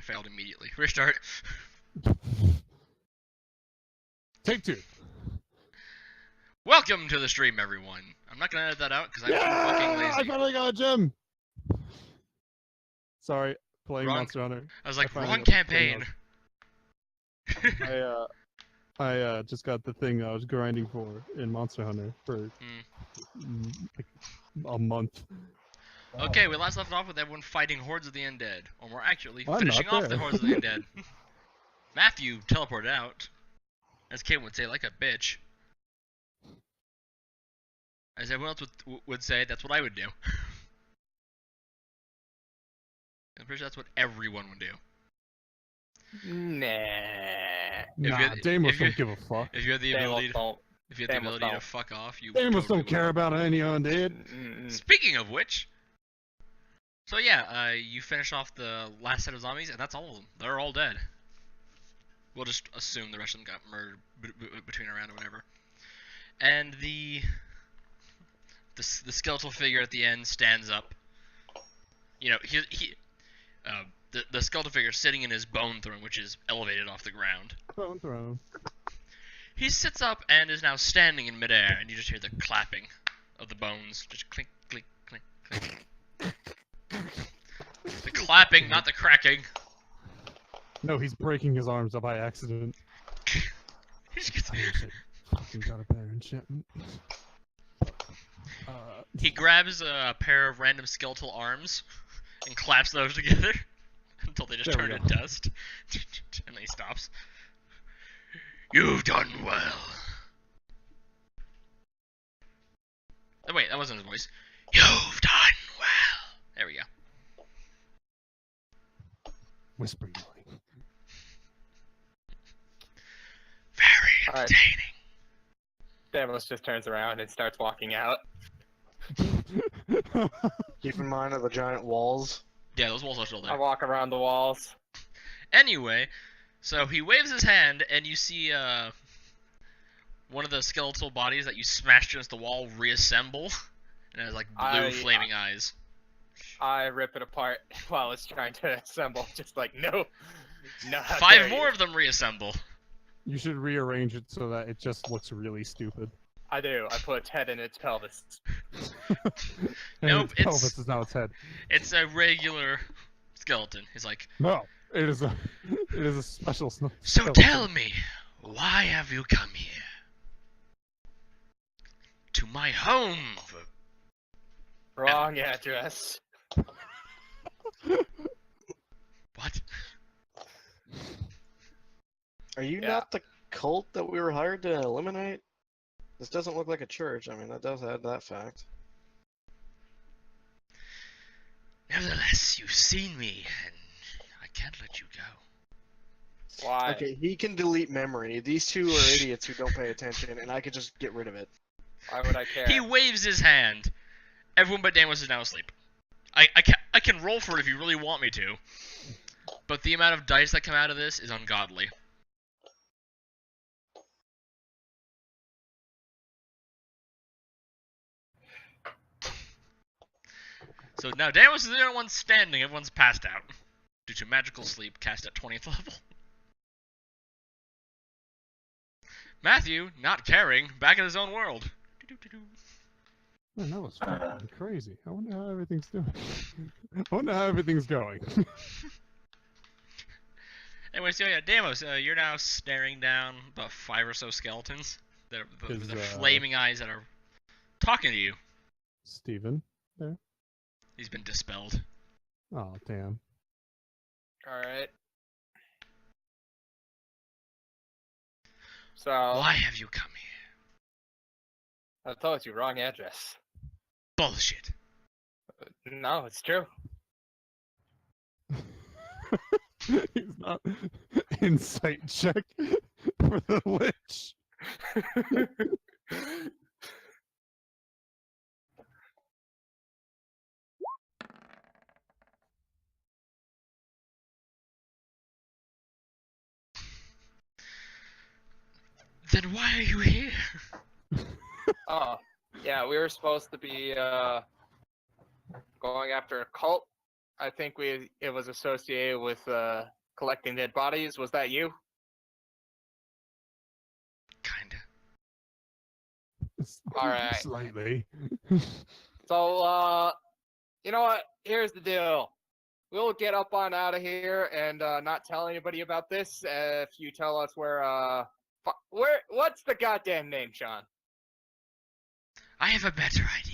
failed immediately. Restart. Take 2. Welcome to the stream, everyone. I'm not gonna edit that out because I'm too fucking lazy. I finally got a gem. Sorry, playing Wrong. Monster Hunter. I was like, finally wrong got the campaign. I just got the thing I was grinding for in Monster Hunter for like a month. Okay, we last left off with everyone fighting hordes of the undead, or more accurately, I'm finishing not off the there. hordes of the undead. Matthew teleported out, as Kate would say, like a bitch. As everyone else would say, that's what I would do. I'm pretty sure that's what everyone would do. Nah. Deimos don't give a fuck. If you had the ability, Don't. if you had the Deimos ability to don't. fuck off, you Deimos totally don't care about any undead. Speaking of which, so yeah, you finish off the last set of zombies, and that's all of them. They're all dead. We'll just assume the rest of them got murdered between a round or whatever. And the skeletal figure at the end stands up. You know, the skeletal figure is sitting in his bone throne, which is elevated off the ground. Bone throne. He sits up and is now standing in midair, and you just hear the clapping of the bones, just clink, clink, clink, clink. The clapping, not the cracking. No, he's breaking his arms up by accident. He just gets... Fucking got a better enchantment. He grabs a pair of random skeletal arms and claps those together until they just There we turn go. to dust. And then he stops. You've done well. Oh, wait, that wasn't his voice. You've done well. There we go. Whisper yelling. Very Alright. entertaining. Deimos just turns around and starts walking out. Keep in mind of the giant walls. Yeah, those walls are still I there. walk around the walls. Anyway, so he waves his hand, and you see one of the skeletal bodies that you smashed against the wall reassemble, and it has like blue flaming eyes. I rip it apart while it's trying to assemble. Just like, no. No, how 5 dare more you. of them reassemble. You should rearrange it so that it just looks really stupid. I do. I put its head in its pelvis. And Nope, its pelvis it's- is now its head. It's a regular skeleton. He's like, No, it is a special so skeleton. tell me, why have you come here? To my home. Wrong address. What? Are you Yeah. not the cult that we were hired to eliminate? This doesn't look like a church. I mean, that does add that fact. Nevertheless, you've seen me, and I can't let you go. Why? Okay, he can delete memory. These two are idiots who don't pay attention, and I could just get rid of it. Why would I care? He waves his hand. Everyone but Damos is now asleep. I can roll for it if you really want me to, but the amount of dice that come out of this is ungodly. So now Damos is the only one standing. Everyone's passed out due to magical sleep cast at 20th level. Matthew, not caring, back in his own world. Man, that was fucking crazy. I wonder how everything's doing. I wonder how everything's going. Anyway, so yeah, Damos, you're now staring down about 5 or so skeletons. They're with the flaming eyes that are talking to you. Steven? He's been dispelled. Oh, damn. Alright. So, Why have you come here? I told you, wrong address. Bullshit. No, it's true. He's not insight check for the Lich. Then why are you here? Oh, yeah, we were supposed to be, going after a cult. I think it was associated with collecting dead bodies. Was that you? Kinda. Alright. Slightly. So, you know what? Here's the deal. We'll get up on out of here and not tell anybody about this if you tell us what's the goddamn name, Sean? I have a better idea.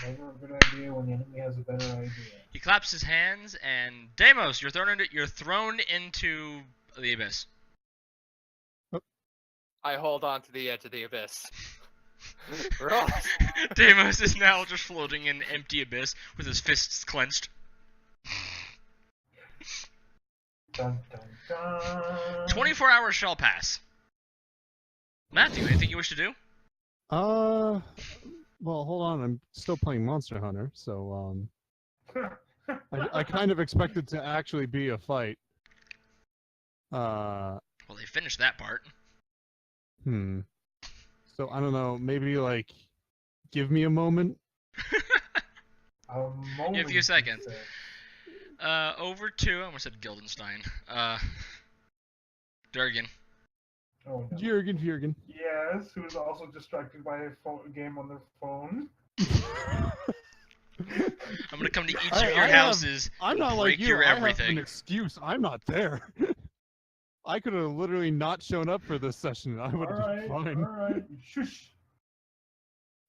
Never a good idea when the enemy has a better idea. He claps his hands, and Deimos, you're thrown into the abyss. I hold on to the edge of the abyss. Roll. Deimos is now just floating in empty abyss with his fists clenched. Dun, dun, dun. 24 hours shall pass. Matthew, anything you wish to do? Well, hold on. I'm still playing Monster Hunter, so I kind of expect it to actually be a fight. Well, they finished that part. So I don't know. Maybe like, give me a moment. A moment, a few he seconds. said. Over to, I almost said Gildenstein. Durgan. Oh, no. Jürgen. Yes, who is also distracted by a game on their phone. I'm gonna come to each I of your have- houses, I'm not break like you. your I have everything. an excuse. I'm not there. I could have literally not shown up for this session. I would have been fine. Alright, shush.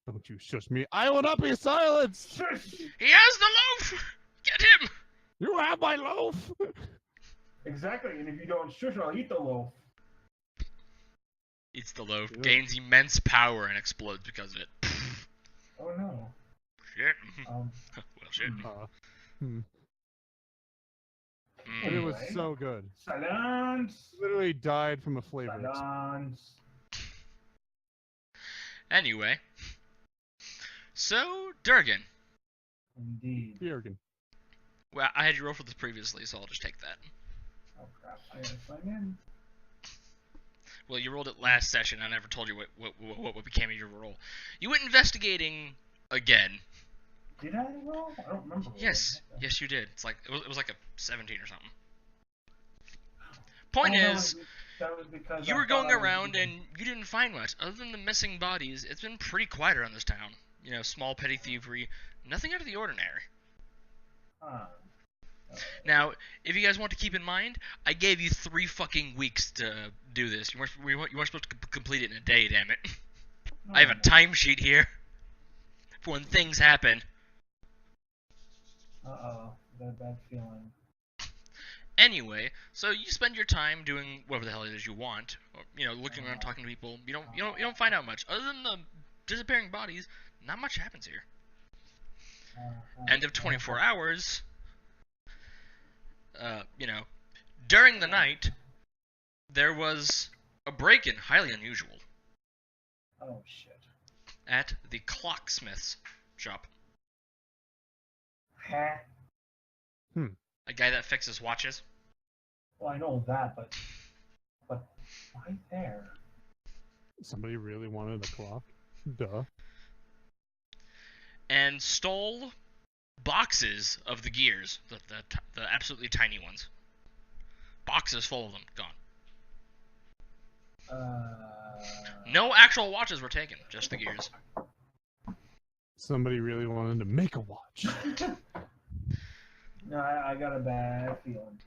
Don't you shush me. I will not be silenced. Shush! He has the loaf! Get him! You have my loaf. Exactly, and if you don't shush, I'll eat the loaf. Eats the loaf, Yeah. gains immense power, and explodes because of it. Oh no. Shit. Um, Well, shit. And it was Anyway. so good. silence! Literally died from a flavor. Silence. Anyway. So, Durgan. Indeed. Jürgen. Well, I had you roll for this previously, so I'll just take that. Oh crap, I gotta sign in. Well, you rolled it last session. I never told you what became of your roll. You went investigating again. Did I roll? I don't remember. Yes, rolling. yes, you did. It's like it was like a 17 or something. Point Oh, no, is, that was because you I were thought going I was around doing- and you didn't find much other than the missing bodies. It's been pretty quiet around this town. You know, small petty thievery, nothing out of the ordinary. Ah. Now, if you guys want to keep in mind, I gave you 3 fucking weeks to do this. You weren't supposed to complete it in a day, damn it. I have a timesheet here for when things happen. Uh-oh. Got a bad feeling. Anyway, so you spend your time doing whatever the hell it is you want, or, you know, looking around, talking to people. You don't find out much other than the disappearing bodies. Not much happens here. End of 24 hours. You know, during the night, there was a break-in, highly unusual, Oh shit. at the clocksmith's shop. Huh? A guy that fixes watches. Well, I know that, but why there? Somebody really wanted a clock. Duh. And stole boxes of the gears, the absolutely tiny ones. Boxes full of them, gone. No actual watches were taken, just the gears. Somebody really wanted to make a watch. No, I got a bad feeling.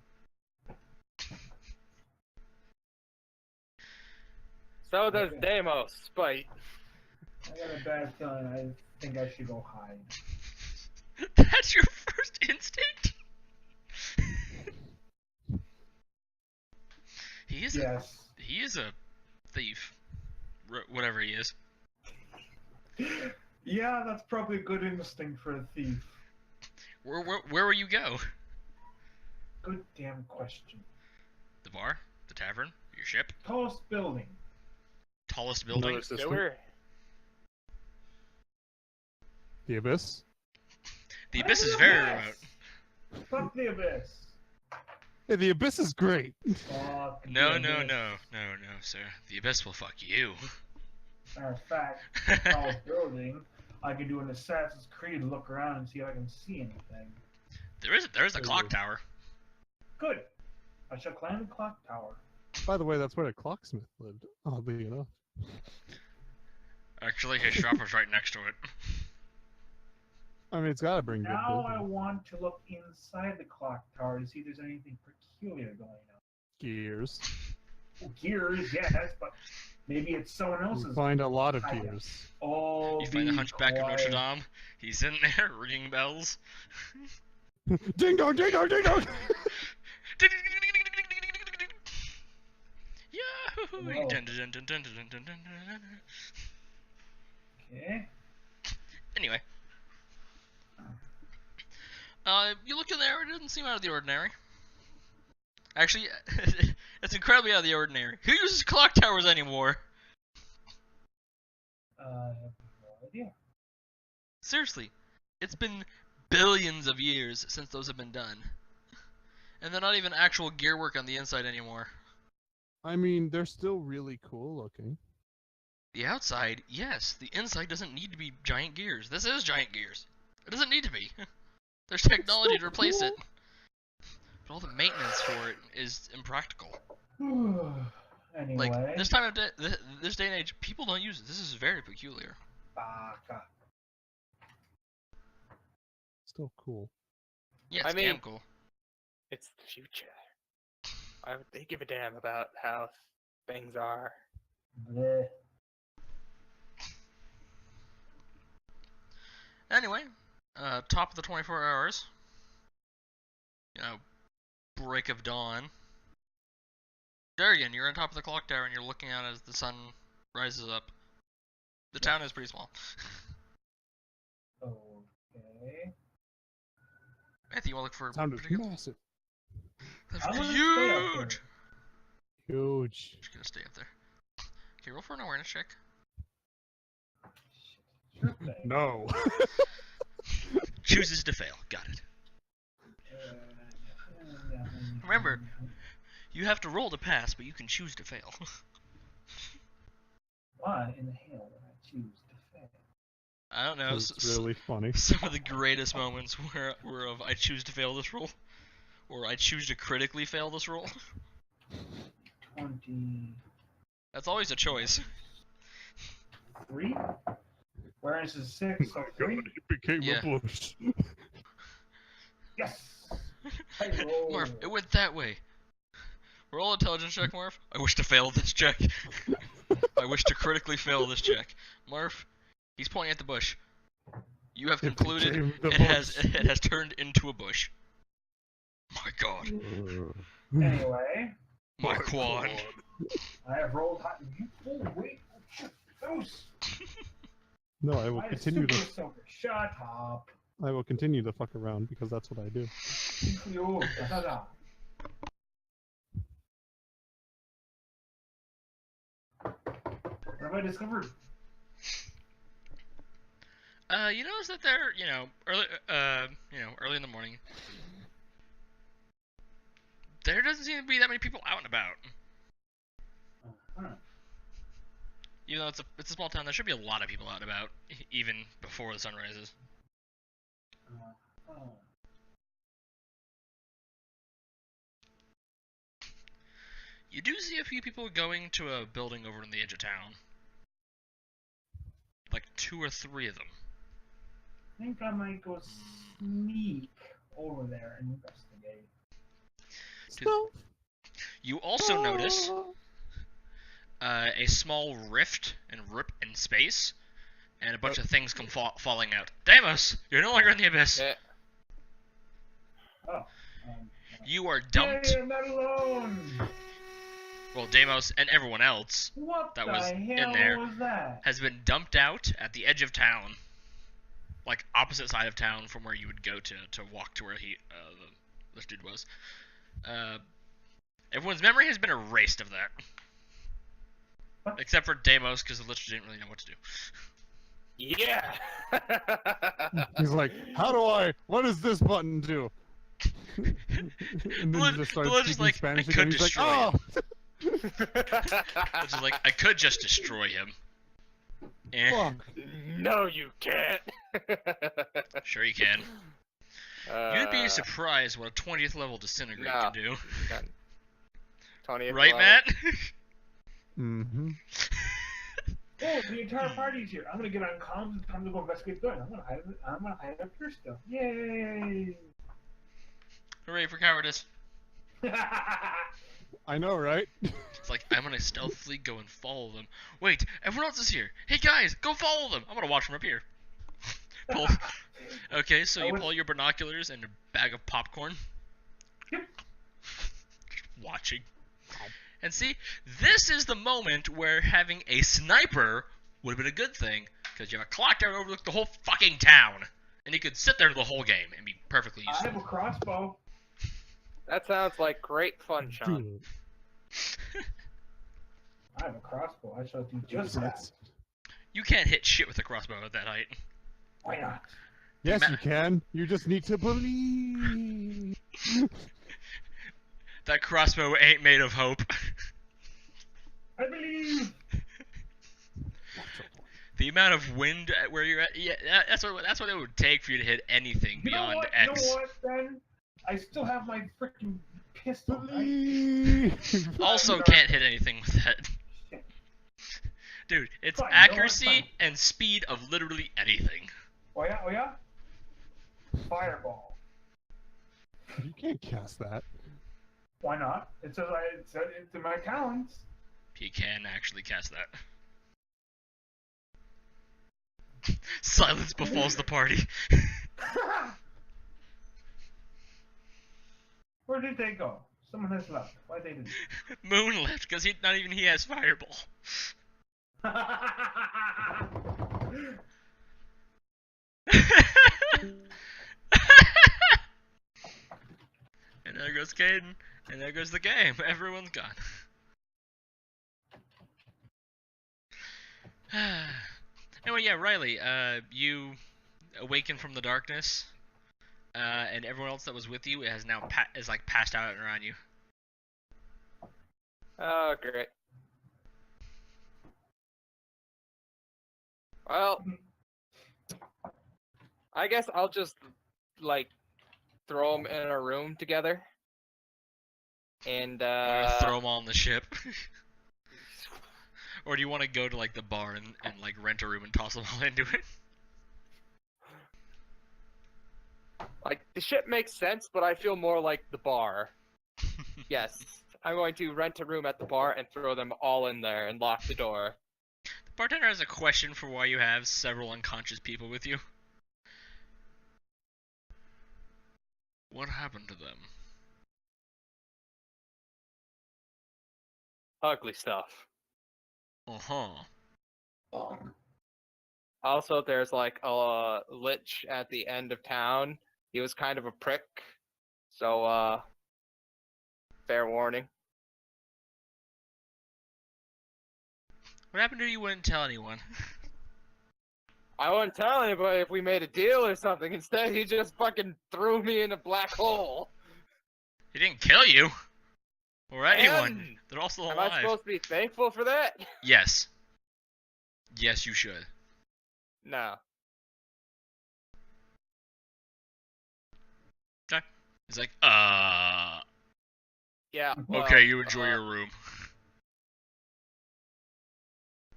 So does Okay. Deimos, spite. I got a bad feeling. I think I should go hide. That's your first instinct? He is a thief. Whatever he is. Yeah, that's probably a good instinct for a thief. Where will you go? Good damn question. The bar? The tavern? Your ship? Tallest building. Tallest building? Another system. Sewer. The Abyss. The abyss is very remote. Fuck the abyss. Hey, the Abyss is great. Fuck the No, abyss. sir. The abyss will fuck you. Matter of fact, tallest building. I can do an Assassin's Creed, look around and see if I can see anything. There is a clock tower. Good. I shall climb the clock tower. By the way, that's where the clocksmith lived, oddly enough. Actually, his shop was right next to it. I mean, it's gotta bring good Now I business. want to look inside the clock tower to see if there's anything peculiar going on. Gears. Well, gears, yes, but maybe it's someone You else's. find a lot of I- gears. Oh, You find the be Hunchback of Notre quiet. Dame. He's in there ringing bells. Ding dong, ding dong, ding dong! Yahoo! Whoa. Dun, dun, dun, dun, dun, dun, dun, dun, dun. Okay. Anyway. You look in there, it doesn't seem out of the ordinary. Actually, it's incredibly out of the ordinary. Who uses clock towers anymore? I have no idea. Seriously, it's been billions of years since those have been done. And they're not even actual gear work on the inside anymore. I mean, they're still really cool looking. The outside, yes. The inside doesn't need to be giant gears. This is giant gears. It doesn't need to be. There's technology to still replace it. cool. But all the maintenance for it is impractical. Anyway. Like, this time of day, this day and age, people don't use it. This is very peculiar. Baka. Still cool. Yeah, I it's mean- damn cool. It's the future. Why would they give a damn about how things are? Bleh. Anyway, top of the 24 hours. You know, break of dawn. Darrigan, you're on top of the clock tower and you're looking out as the sun rises up. The town is pretty small. Okay. Matthew, you want to look for Sound is particular... massive. That's I'm gonna stay up huge! Huge. Just gonna stay up there. Okay, roll for an awareness check. Sure thing. No. Chooses to fail. Got it. Remember, you have to roll to pass, but you can choose to fail. Why in the hell would I choose to fail? I don't know. It's really funny. Some of the greatest moments were of I choose to fail this roll, or I choose to critically fail this roll. 23. That's always a choice. Awareness is 6, so 3. it became Yeah. a bush. Yes! I roll. Morph, it went that way. Roll intelligence check, Morph. I wish to fail this check. I wish to critically fail this check. Morph, he's pointing at the bush. You have It concluded became the it has turned into a bush. My god. Anyway, My quad. I have rolled hot. Oh, wait. Oh, shit. Those. No, I will I continue super to. soaker. Shut up. I will continue to fuck around because that's what I do. Yo, da-da-da. What have I discovered? You notice that they're, early in the morning. There doesn't seem to be that many people out and about. Uh-huh. Even though it's a small town, there should be a lot of people out and about, even before the sun rises. Oh. You do see a few people going to a building over on the edge of town. Like 2 or 3 of them. I think I might go sneak over there and investigate. Stealth. You also notice a small rift and rip in space, and a bunch of things come falling out. Deimos, you're no longer in the abyss. Yeah. Oh. You are dumped. Hey, I'm not alone! Well, Deimos and everyone else What That the was hell in there. was that? has been dumped out at the edge of town, like opposite side of town from where you would go to walk to where this dude was. Everyone's memory has been erased of that, What? except for Deimos, because the Lich didn't really know what to do. Yeah. He's like, what does this button do? And then The he just starts Lich is speaking like, Spanish I again. could He's like, destroy oh! Which is like, I could just destroy him. Eh, Fuck. No, you can't. sure you can. You'd be Uh, surprised what a 20th level disintegrate no. can do. Done. 20th Right, level. Matt? Mm-hmm. Oh, the entire party's here. I'm gonna get on comms. It's time to go investigate the building. I'm gonna hide up here still. Yay! Hooray for cowardice. I know, right? It's like, I'm gonna stealthily go and follow them. Wait, everyone else is here. Hey guys, go follow them. I'm gonna watch from up here. Pull. Okay, so you pull your binoculars and a bag of popcorn. Yep. Just watching. And see, this is the moment where having a sniper would have been a good thing, because you have a clock tower that overlooks the whole fucking town. And you could sit there the whole game and be perfectly I useful. have a crossbow. That sounds like great fun, Sean. Dude, I have a crossbow. I shall do just that. that's- You can't hit shit with a crossbow at that height. Why not? Yes, you can. You just need to believe. That crossbow ain't made of hope. I believe. The amount of wind at where you're at, yeah, that's what it would take for you to hit anything You know beyond what? X. You know what, Ben? I still have my freaking pistol. Right? Believe. Also can't hit anything with that. Dude, it's Fine, you know what? accuracy Fine. and speed of literally anything. Oh yeah, oh yeah. Fireball. You can't cast that. Why not? It's in my talents. He can actually cast that. Silence befalls the party. Where did they go? Someone has left. Why they didn't? Moon left because not even he has fireball. And there goes Caden, and there goes the game. Everyone's gone. Anyway, yeah, Riley, you awaken from the darkness, and everyone else that was with you has now is like passed out and around you. Oh, great. Well, I guess I'll just, like, throw them in a room together. And, Throw them all on the ship. Or do you want to go to like the bar and like rent a room and toss them all into it? like, the ship makes sense, but I feel more like the bar. Yes, I'm going to rent a room at the bar and throw them all in there and lock the door. The bartender has a question for why you have several unconscious people with you. What happened to them? Ugly stuff. Uh-huh. Also, there's like a lich at the end of town. He was kind of a prick. So, fair warning. What happened to you wouldn't tell anyone? I wouldn't tell anybody if we made a deal or something. Instead, he just fucking threw me in a black hole. He didn't kill you. Or anyone. And They're all still am I alive. supposed to be thankful for that? Yes. Yes, you should. No. He's like, Yeah. Well, okay, you enjoy your room.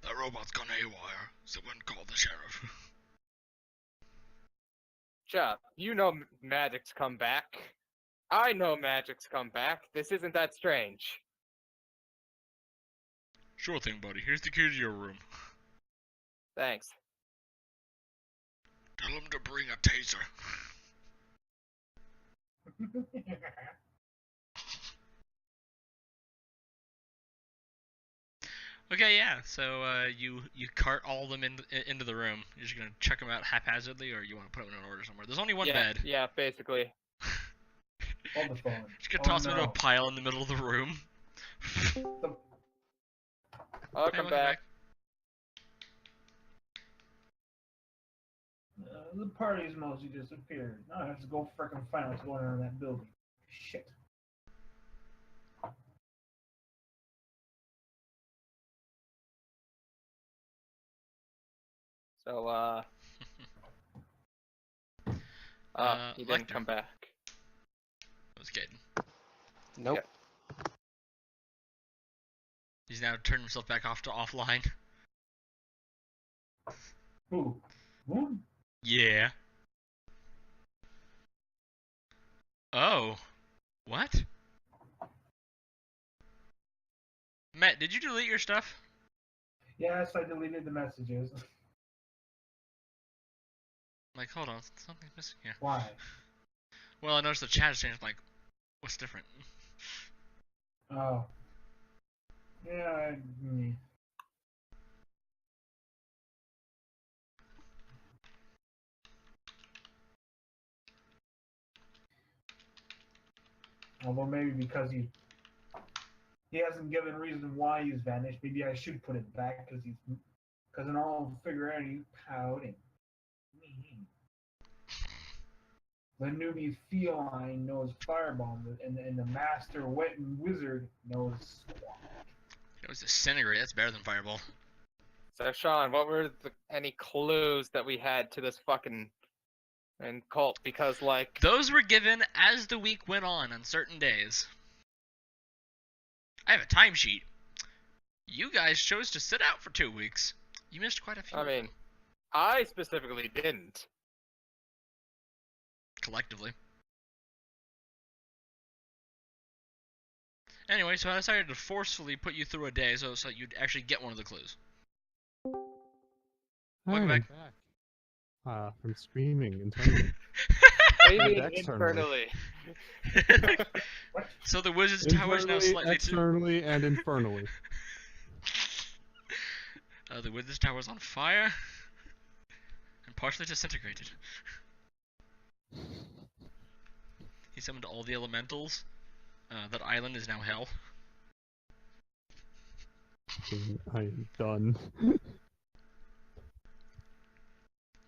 That robot's gone haywire. Someone call the sheriff. Chuck, you know magic's come back. I know magic's come back. This isn't that strange. Sure thing, buddy. Here's the key to your room. Thanks. Tell him to bring a taser. Okay, yeah. So you cart all of them into the room. You're just gonna chuck them out haphazardly, or you want to put them in an order somewhere? There's only one bed. Yeah, basically. Hold the phone. Just gonna Oh, toss them into a no. pile in the middle of the room. I'll Hey, come welcome back. The party's mostly disappeared. Now I have to go frickin' find what's going on in that building. Shit. So, he didn't Lecter. come back. I was kidding. Nope. He's now turned himself back off to offline. Who? Moon? Yeah. Oh. What? Matt, did you delete your stuff? Yes, I deleted the messages. Like, hold on, something's missing here. Why? Well, I noticed the chat has changed. I'm like, what's different? Oh. Yeah, Although maybe because he hasn't given reason why he's vanished. Maybe I should put it back because in all figure out he's pouting. The newbie feline knows firebomb, and the master wet and wizard knows squat. It was disintegrate. That's better than fireball. So, Sean, what were any clues that we had to this fucking cult? Because, like, Those were given as the week went on certain days. I have a timesheet. You guys chose to sit out for 2 weeks. You missed quite a few. I mean, I specifically didn't. Collectively. Anyway, so I decided to forcefully put you through a day so you'd actually get one of the clues. Welcome Alright, back. I'm back. From screaming internally. Maybe And externally. internally. So the Wizard's Tower is now Internally, slightly too... externally, and infernally. The Wizard's Tower is on fire. And partially disintegrated. He summoned all the elementals. That island is now hell. I am done.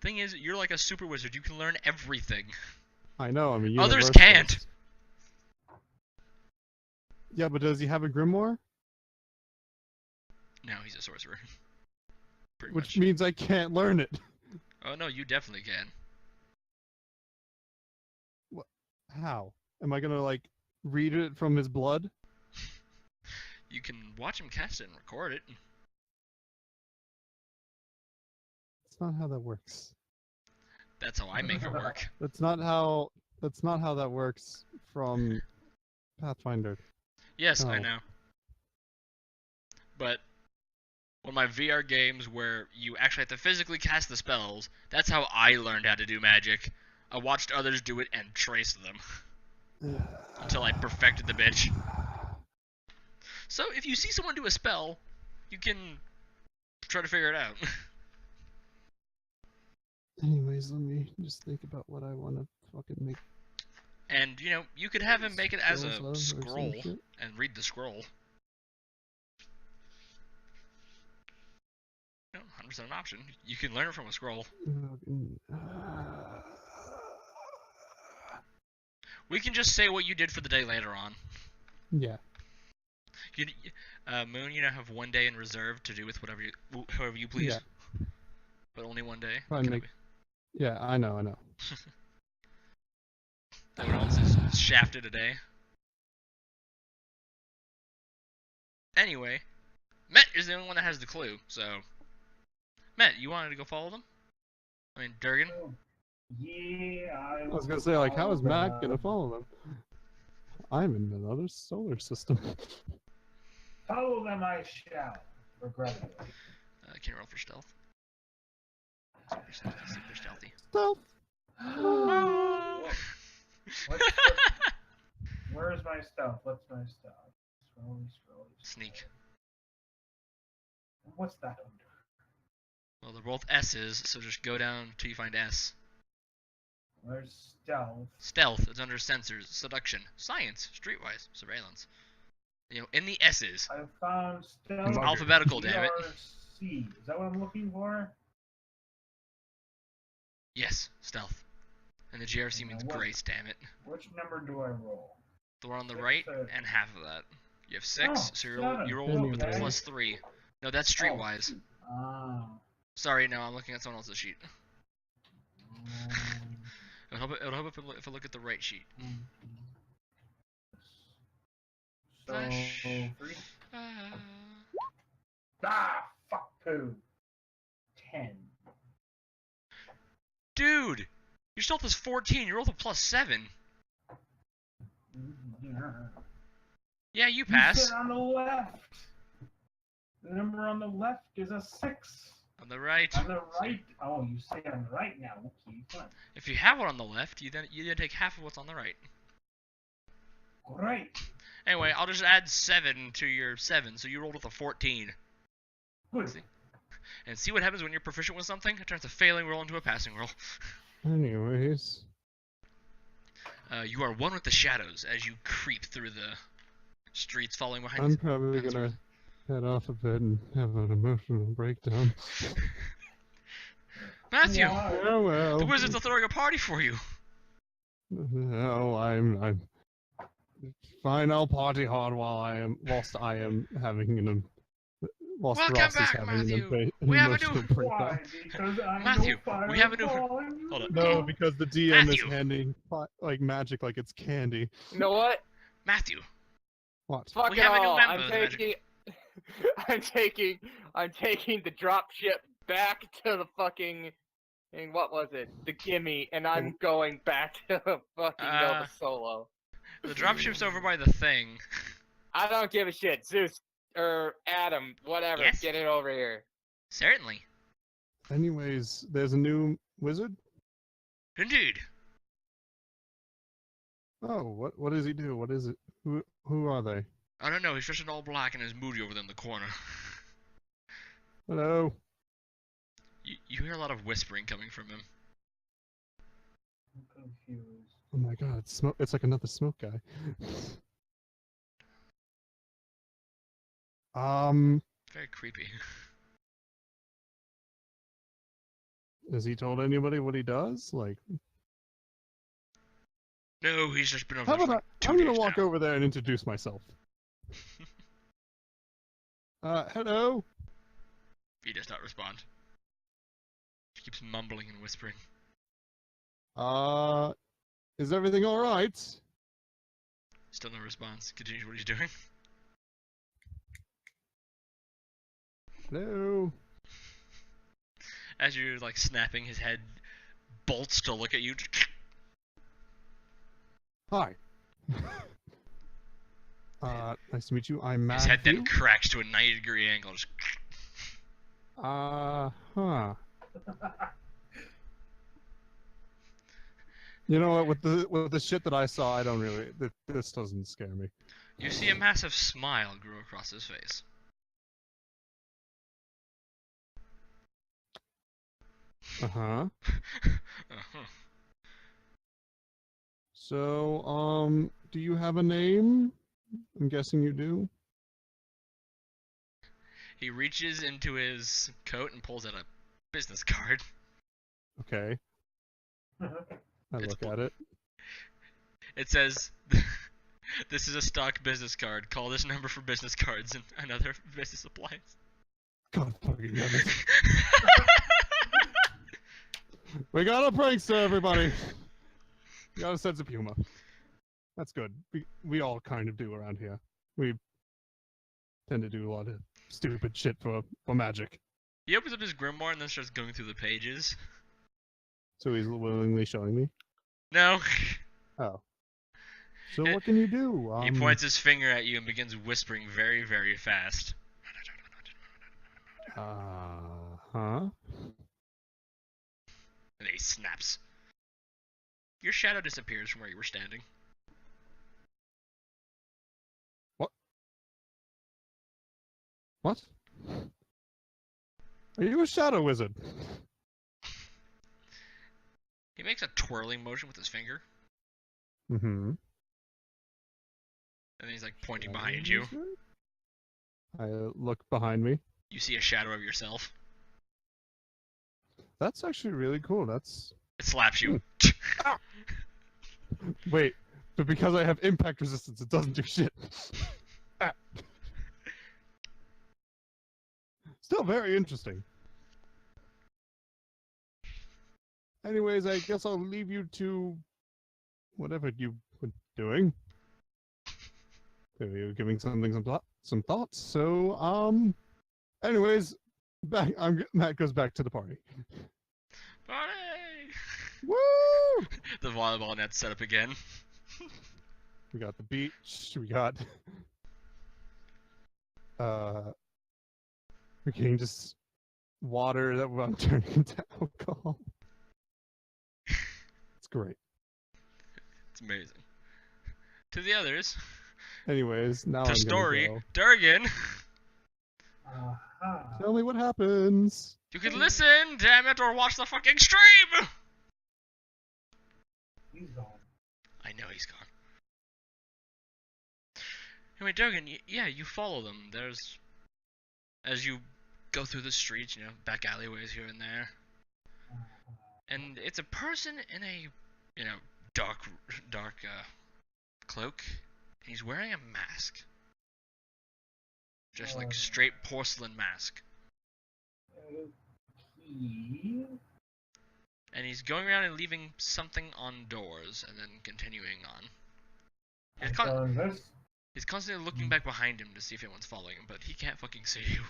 Thing is, you're like a super wizard. You can learn everything. I know, I'm a Others universalist. can't. Yeah, but does he have a grimoire? No, he's a sorcerer. Pretty Which much. means I can't learn it. Oh no, you definitely can. How? Am I gonna, like, read it from his blood? You can watch him cast it and record it. That's not how that works. That's how I make it work. That's not how that works from Pathfinder. Yes, I Oh. know. But one of my VR games where you actually have to physically cast the spells, that's how I learned how to do magic. I watched others do it and traced them until I perfected the bitch. So if you see someone do a spell, you can try to figure it out. Anyways, let me just think about what I want to fucking make. And, you know, you could have him make it as spells a of or some scroll shit. and read the scroll. No, 100% an option. You can learn it from a scroll. We can just say what you did for the day later on. Yeah. You, Moon, you now have 1 day in reserve to do with however you please. Yeah. But only 1 day. Probably Can it make- Yeah, I know. be? Everyone else is shafted a day. Anyway, Matt is the only one that has the clue, so... Matt, you wanted to go follow them? I mean, Durgan? Yeah, I was gonna say, like, how is Matt gonna follow them? I'm in another solar system. Follow them, I shall. Regrettably. Can you roll for stealth? Super stealthy, super stealthy. Stealth. Where's my stuff? What's my stuff? Scrolly. Sneak. What's that under? Well, they're both S's, so just go down till you find S. Where's stealth? Stealth is under sensors, seduction, science, streetwise, surveillance. You know, in the S's. I found stealth. It's alphabetical, damn it. GRC. Is that what I'm looking for? Yes, stealth. And the GRC Now means what? grace, damn it. Which number do I roll? The one on the Six, right seven. and half of that. You have 6, Oh, so you roll seven. with a Okay. +3. No, that's streetwise. Ah. Sorry, no, I'm looking at someone else's sheet. It'll help if I look at the right sheet. So, Flash. 3. Ah. Ah, fuck poo. 10. Dude, your stealth is 14. You rolled a +7. Yeah, you You pass. said on the left. The number on the left is a 6. On the right. On the right. Oh, you say on the right now. Okay, fine. If you have one on the left, you then take half of what's on the right. Great. Anyway, I'll just add 7 to your 7, so you rolled with a 14. Good. See? And see what happens when you're proficient with something? It turns a failing roll into a passing roll. Anyways. You are one with the shadows as you creep through the streets falling behind I'm you. probably gonna head off a bit and have an emotional breakdown. Matthew! Why? Oh well. The wizards are throwing a party for you! No, I'm fine. I'll party hard whilst I am having whilst Welcome Ross back, is having Matthew. an We have a emotional new- breakdown. Why? Because I Matthew, know we have a new- fireball and you Hold on. No, because the DM Matthew. is handing like magic like it's candy. You know what? Matthew, What? Fuck We it have a new all. member I'm of the Magic- taking. I'm taking the drop ship back to the fucking. And what was it? The gimme, and I'm going back to the fucking Nova Solo. the dropship's over by the thing. I don't give a shit. Zeus or Adam, whatever. Yes? Get it over here. Certainly. Anyways, there's a new wizard. Indeed. Oh, what does he do? What is it? Who are they? I don't know, he's dressed in all black and is moody over there in the corner. Hello. You hear a lot of whispering coming from him. I'm confused. Oh my god, it's smoke. It's like another smoke guy. Very creepy. Has he told anybody what he does? Like, No, he's just been over how there for about like 2 I'm gonna days walk now. over there and introduce myself. Hello. He does not respond. He keeps mumbling and whispering. Is everything all right? Still no response. Continues what he's doing. Hello. As you're like snapping, his head bolts to look at you. Hi. Nice to meet you. I'm His head Matthew. then cracks to a 90-degree angle. Just Huh. You know what? With the shit that I saw, I don't really. This doesn't scare me. you see a massive smile grow across his face. Uh-huh. Uh-huh. So, do you have a name? I'm guessing you do. He reaches into his coat and pulls out a business card. Okay. I It's look at it. It says, "This is a stock business card. Call this number for business cards and other business supplies." God fucking damn it. We got a prankster, everybody. We got a sense of humor. That's good. We all kind of do around here. We tend to do a lot of stupid shit for magic. He opens up his grimoire and then starts going through the pages. So he's willingly showing me. No. Oh. So what can you do? He points his finger at you and begins whispering very, very fast. Huh? And he snaps. Your shadow disappears from where you were standing. What? Are you a shadow wizard? He makes a twirling motion with his finger, Mm-hmm. and then he's like pointing behind you. I look behind me. You see a shadow of yourself. That's actually really cool. That's It slaps you. wait, but because I have impact resistance, it doesn't do shit. Still very interesting. Anyways, I guess I'll leave you to whatever you were doing. So you were giving something some thoughts. So anyways, Matt goes back to the party. Party! Woo! The volleyball net's set up again. We got the beach. We got we're getting just water that we're turning into alcohol. It's great. It's amazing. To the others, Anyways, now to I'm story, gonna Durgan. Aha. go. Tell me what happens. You can listen, damn it, or watch the fucking stream! He's gone. I know he's gone. Anyway, Durgan, yeah, you follow them. There's... As you go through the streets, back alleyways here and there. And it's a person in a, dark cloak. And he's wearing a mask. Just like straight porcelain mask. Okay. And he's going around and leaving something on doors and then continuing on. He's constantly looking back behind him to see if anyone's following him, but he can't fucking see you.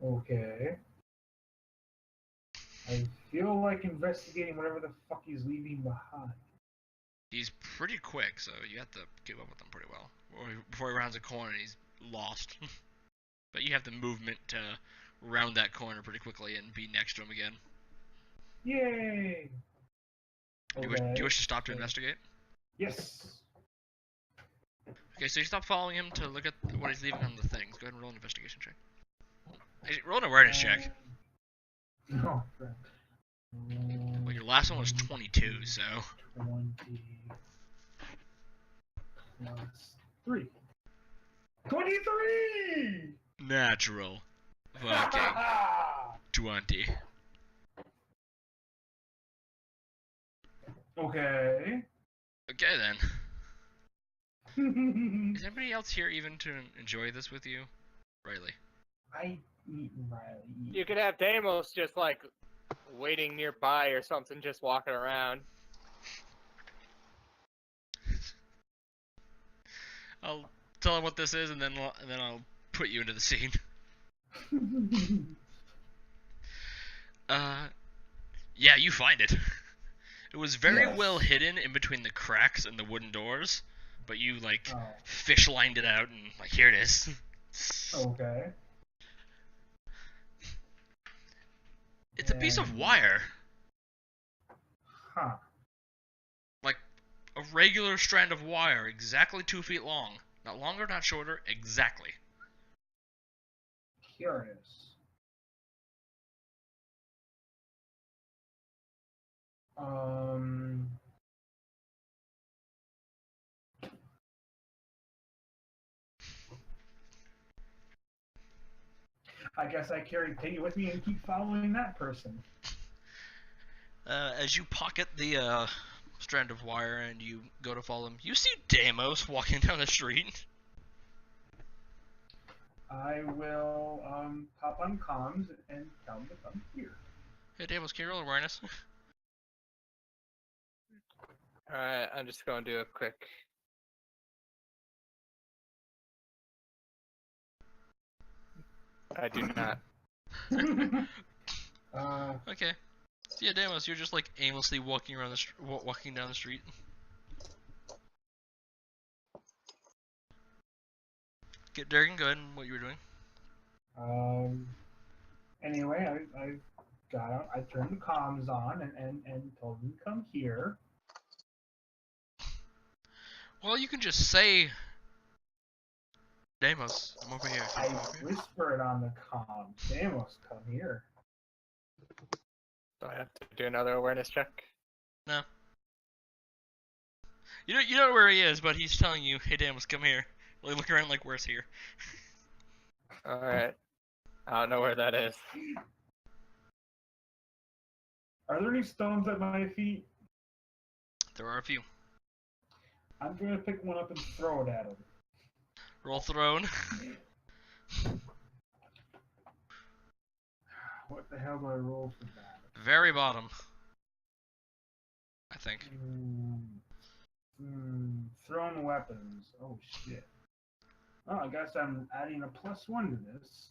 Okay. I feel like investigating whatever the fuck he's leaving behind. He's pretty quick, so you have to keep up with him pretty well. Before he rounds a corner, he's lost. But you have the movement to round that corner pretty quickly and be next to him again. Yay! Do you wish to stop to investigate? Yes. Okay, so you stop following him to look at what he's leaving on the things. Go ahead and roll an investigation check. Actually, roll an awareness check. No, crap. Well, your last one was 22, so... 20 plus 3. 23! Natural. Fucking 20. Okay. Okay then. Is anybody else here even to enjoy this with you? Riley. I eat Riley. You could have Deimos just like waiting nearby or something, just walking around. I'll tell him what this is, and then I'll put you into the scene. Yeah, you find it. It was very well hidden in between the cracks and the wooden doors, but you fish lined it out and here it is. Okay. It's a piece of wire, Huh. like a regular strand of wire, exactly 2 feet long. Not longer, not shorter, exactly. Curious. I guess I carry Piggy with me and keep following that person. As you pocket the strand of wire and you go to follow him, you see Deimos walking down the street. I will pop on comms and tell him to come here. Hey Deimos, can you roll awareness? Alright, I'm just going to do a quick... I do not. Okay. So yeah, Deimos, you're just aimlessly walking around walking down the street. Get Durgan, go ahead and what you were doing. Anyway, I got out. I turned the comms on and told him to come here. Well, you can just say, Deimos, I'm over here. I whispered on the comms, Deimos, come here. Do I have to do another awareness check? No. You know where he is, but he's telling you, hey Deimos, come here. Well, look around where's here? Alright. I don't know where that is. Are there any stones at my feet? There are a few. I'm gonna pick one up and throw it at him. Roll thrown. What the hell do I roll for that? Very bottom. I think. Thrown weapons. Oh shit. Oh, I guess I'm adding a +1 to this.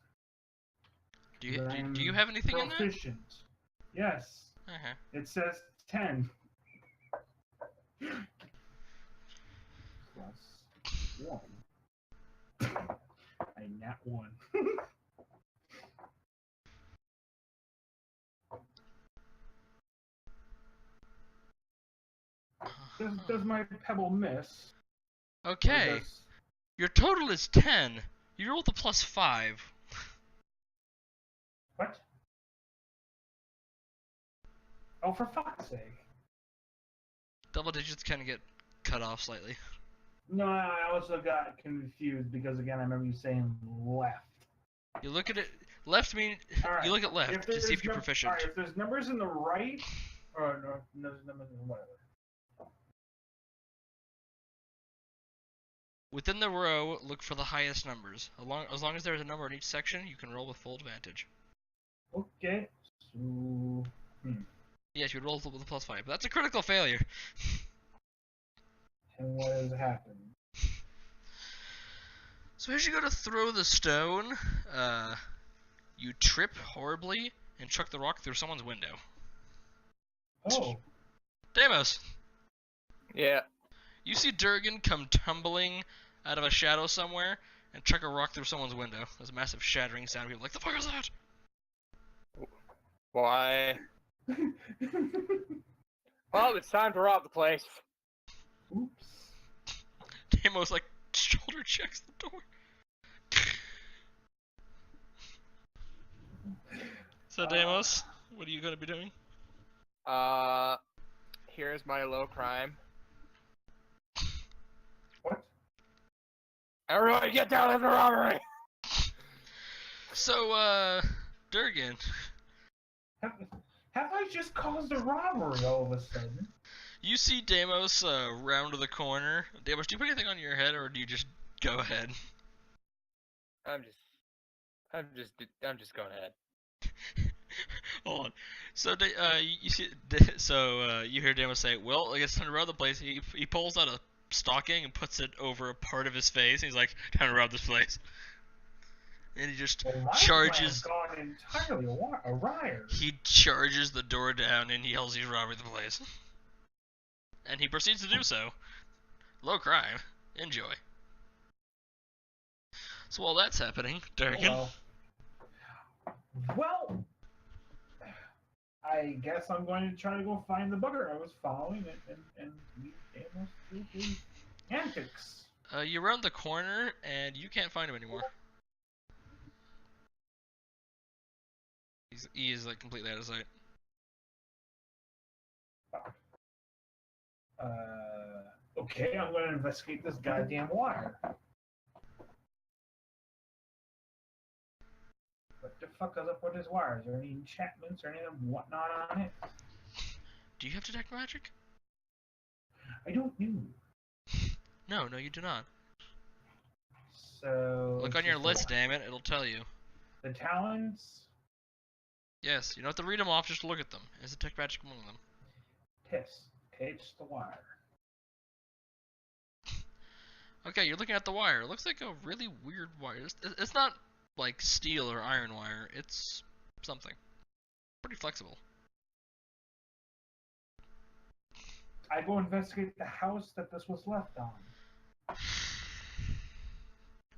Do you have anything in there? Proficient. Yes. Uh-huh. It says 10. +1. I nat 1. Does my pebble miss? Or Okay. does- Your total is 10. You rolled a +5. What? Oh, for fuck's sake. Double digits kind of get cut off slightly. No, I also got confused because, again, I remember you saying left. You look at it. Left mean Alright, you look at left to see if you're proficient. Alright, if there's numbers in the right, or no, there's numbers in whatever. Within the row, look for the highest numbers. As long as there's a number in each section, you can roll with full advantage. Okay, so... Yes, you would roll with a +5, but that's a critical failure. And what has happened? So as you go to throw the stone, you trip horribly and chuck the rock through someone's window. Oh, Deimos, Yeah. you see Durgan come tumbling out of a shadow somewhere and chuck a rock through someone's window. There's a massive shattering sound. People are like, the fuck is that? Why? Well, it's time to rob the place. oops. Deimos like shoulder checks the door. So Deimos, what are you gonna be doing? Here's my low crime. What? Everybody get down in the robbery! So, Durgan, Have I just caused a robbery all of a sudden? you see Deimos round the corner. Deimos, do you put anything on your head, or do you just go ahead? I'm just going ahead. Hold on. So, you see, you hear Deimos say, "Well, I guess time to rob the place." He pulls out a stocking and puts it over a part of his face. He's like, "Time to rob this place." And he just Well, my charges. plan's gone entirely awry. He charges the door down and yells he's robbing the place. And he proceeds to do so. Low crime. Enjoy. So while that's happening, Durgan. Well, I guess I'm going to try to go find the bugger I was following and meet Deimos through his antics. You round the corner and you can't find him anymore. He is like completely out of sight. Okay, I'm going to investigate this goddamn wire. What the fuck is up with this wire? Is there any enchantments or anything whatnot on it? Do you have detect magic? I don't know. No, you do not. So Look on your list, damn it. It'll tell you. The talents, Yes, you don't have to read them off, just look at them. Is detect magic among them? test. Okay, it's the wire. Okay, you're looking at the wire. It looks like a really weird wire. It's not like steel or iron wire. It's something. Pretty flexible. I go investigate the house that this was left on.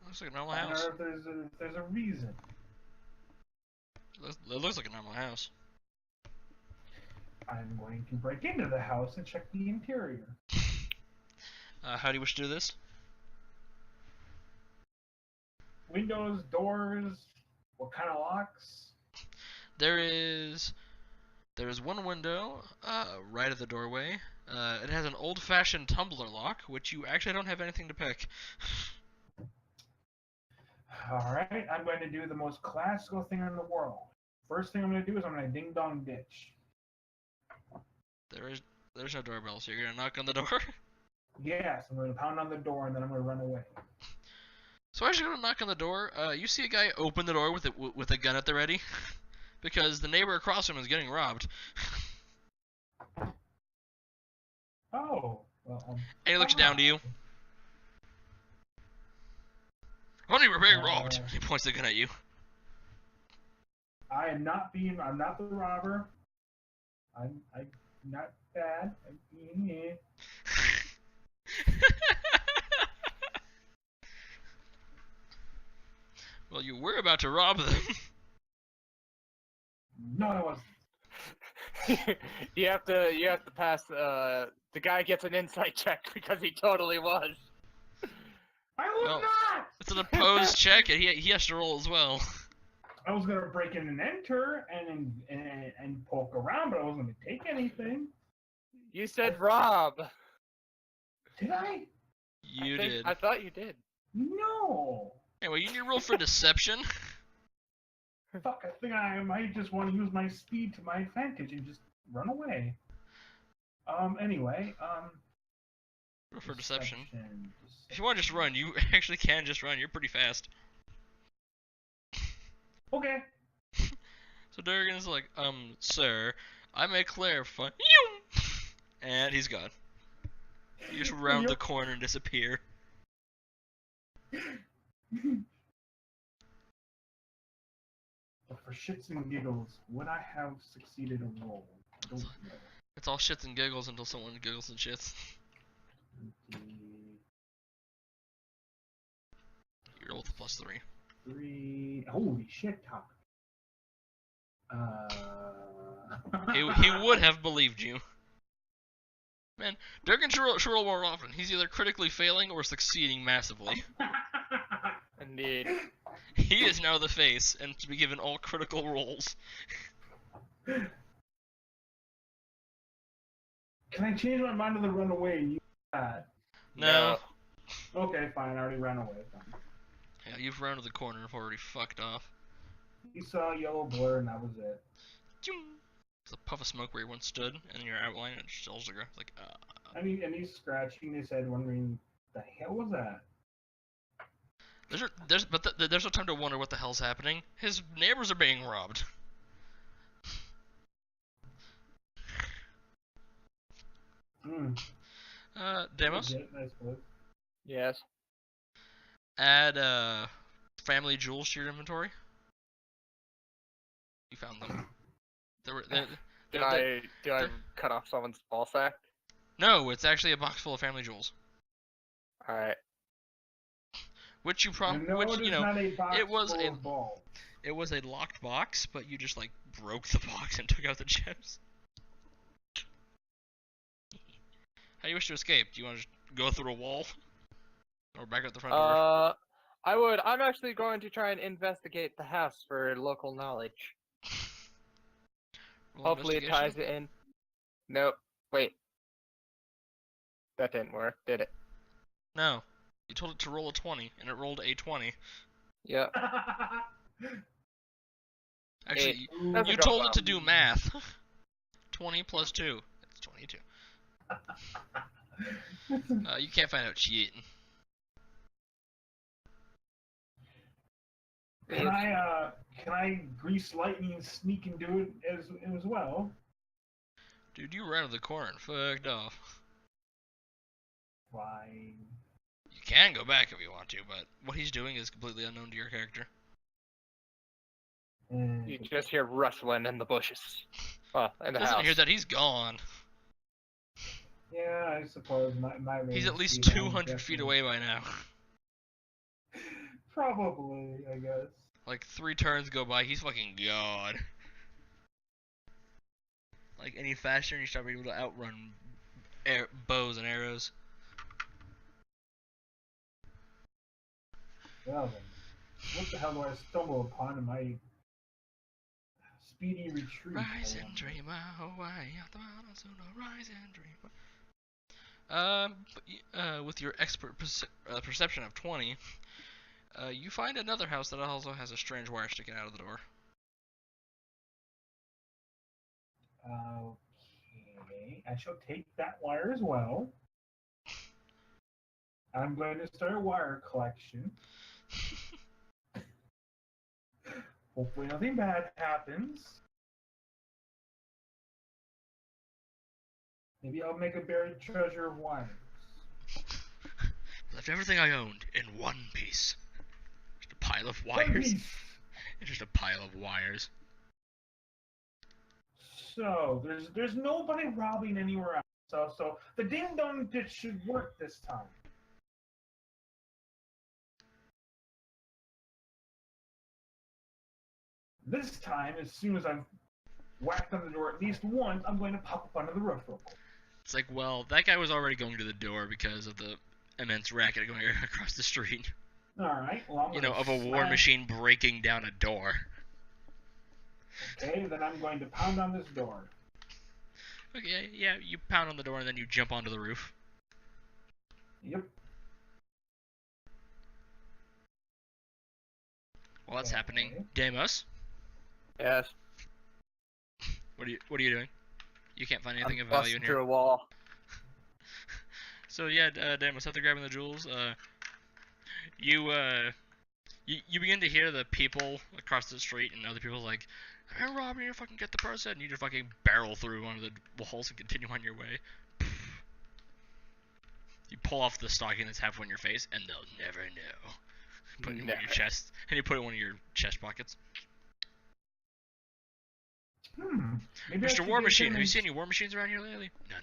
Looks like a normal I house. wonder if there's a reason. It looks like a normal house. I'm going to break into the house and check the interior. How do you wish to do this? Windows, doors, what kind of locks? There is one window right at the doorway. It has an old-fashioned tumbler lock, which you actually don't have anything to pick. Alright, I'm going to do the most classical thing in the world. First thing I'm going to do is I'm going to ding-dong ditch. There's no doorbell, so you're gonna knock on the door. Yes, I'm going to pound on the door and then I'm going to run away. So as you're gonna knock on the door, you see a guy open the door with a gun at the ready. because the neighbor across from him is getting robbed. Oh. Well, And he looks down to you. Honey, we're being Uh, robbed. He points the gun at you. I'm not the robber. I'm not bad. Yeah. Well, you were about to rob them. No, I wasn't. you have to pass. The guy gets an insight check because he totally was. I was Well, not! It's an opposed check, and he has to roll as well. I was gonna break in and enter and poke around, but I wasn't gonna take anything. You said rob. Did I? You did. I thought you did. No. Anyway, you need to roll for deception. Fuck, I think I might just want to use my speed to my advantage and just run away. Anyway, Roll for deception. If you want to just run, you actually can just run. You're pretty fast. Okay. So Durgan's like, sir, I may clarify. And he's gone. You just round the corner and disappear. But for shits and giggles, would I have succeeded a roll? I don't know. It's all shits and giggles until someone giggles and shits. You roll with a +3. 3. Holy shit, Top. He would have believed you. Man, Durgan should roll more often. He's either critically failing or succeeding massively. Indeed. He is now the face, and to be given all critical rolls. Can I change my mind to the run away and use that? No. Okay, fine. I already ran away. Fine. Yeah, you've run to the corner and already fucked off. You saw a yellow blur and that was it. There's a puff of smoke where you once stood, and your outline, and it shells the ground. Like, I mean, and he's scratching his head, wondering, the hell was that? There's no time to wonder what the hell's happening. His neighbors are being robbed. Demos? Legit, I suppose. Yes. Add family jewels to your inventory. You found them. Do I cut off someone's ball sack? No, it's actually a box full of family jewels. All right. Which you No, it is not a box it was full a of balls. it was a locked box, but you just like broke the box and took out the gems. How do you wish to escape? Do you want to just go through a wall? Or back out the front door? I would. I'm actually going to try and investigate the house for local knowledge. Roll Hopefully it ties investigation? it in. Nope. Wait. That didn't work, did it? No. You told it to roll a 20, and it rolled a 20. Yep. Actually, That's a you go told well. it to do math. 20 plus 2. That's 22. You can't find out cheating. Can I grease lightning and sneak and do it as well? Dude, you ran to the corner and fucked off. Fine. You can go back if you want to, but what he's doing is completely unknown to your character. You just hear rustling in the bushes. Well, in the Doesn't house. hear that he's gone. Yeah, I suppose my He's at range least speed, I'm 200 feet definitely- away by now. Probably, I guess. Like 3 turns go by, he's fucking gone. Like any faster, and you start being able to outrun bows and arrows. Well then, what the hell do I stumble upon in my speedy retreat? Rise I and wonder? dream away out the mountains, soon rise and dream. With your expert perception of 20, you find another house that also has a strange wire sticking out of the door. Okay, I shall take that wire as well. I'm going to start a wire collection Hopefully nothing bad happens. Maybe I'll make a buried treasure of wires. Left everything I owned in one piece. Just a pile of One wires. piece. It's just a pile of wires. So there's nobody robbing anywhere else. So the ding dong ditch should work this time. This time, as soon as I've whacked on the door at least once, I'm going to pop up under the roof real quick. It's like, well, that guy was already going to the door because of the immense racket going across the street. Alright, well, I'm You gonna know, of a war slam- machine breaking down a door. Okay, then I'm going to pound on this door. Okay, yeah, you pound on the door and then you jump onto the roof. Yep. While that's Okay. happening, Deimos, Yes. what are you doing? You can't find anything I'm of value busting in through here. a wall. So yeah, Deimos, after grabbing the jewels, you begin to hear the people across the street and other people like, "Hey, Rob, you need to fucking get the person." And you just fucking barrel through one of the walls and continue on your way. You pull off the stocking that's halfway in your face, and they'll never know. Put it in one of your Never. chest, and you put it in one of your chest pockets. Maybe I Mr. should War give Machine, them have you seen any war machines around here lately? None.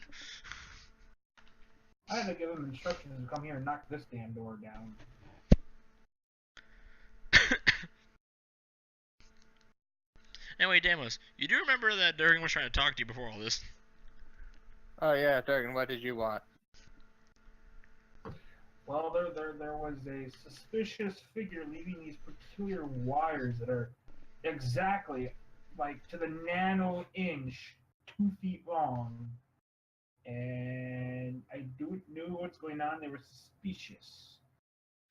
I had to give them instructions to come here and knock this damn door down. Anyway, Deimos, you do remember that Durgan was trying to talk to you before all this? Oh yeah, Durgan, what did you want? Well, there was a suspicious figure leaving these peculiar wires that are exactly, like, to the nano inch, 2 feet long. And I knew what's going on. They were suspicious.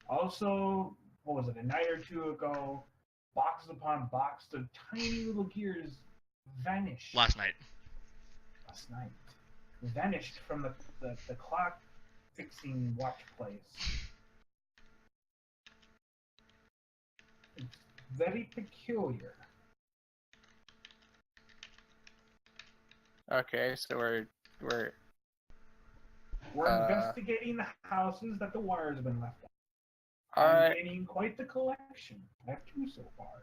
Also, what was it, a night or two ago, boxes upon boxes of tiny little gears vanished. Last night. Last night. Vanished from the clock fixing watch place. It's very peculiar. Okay, so we're We're Uh, investigating the houses that the wires have been left on. all I'm right. gaining quite the collection. I have 2 so far.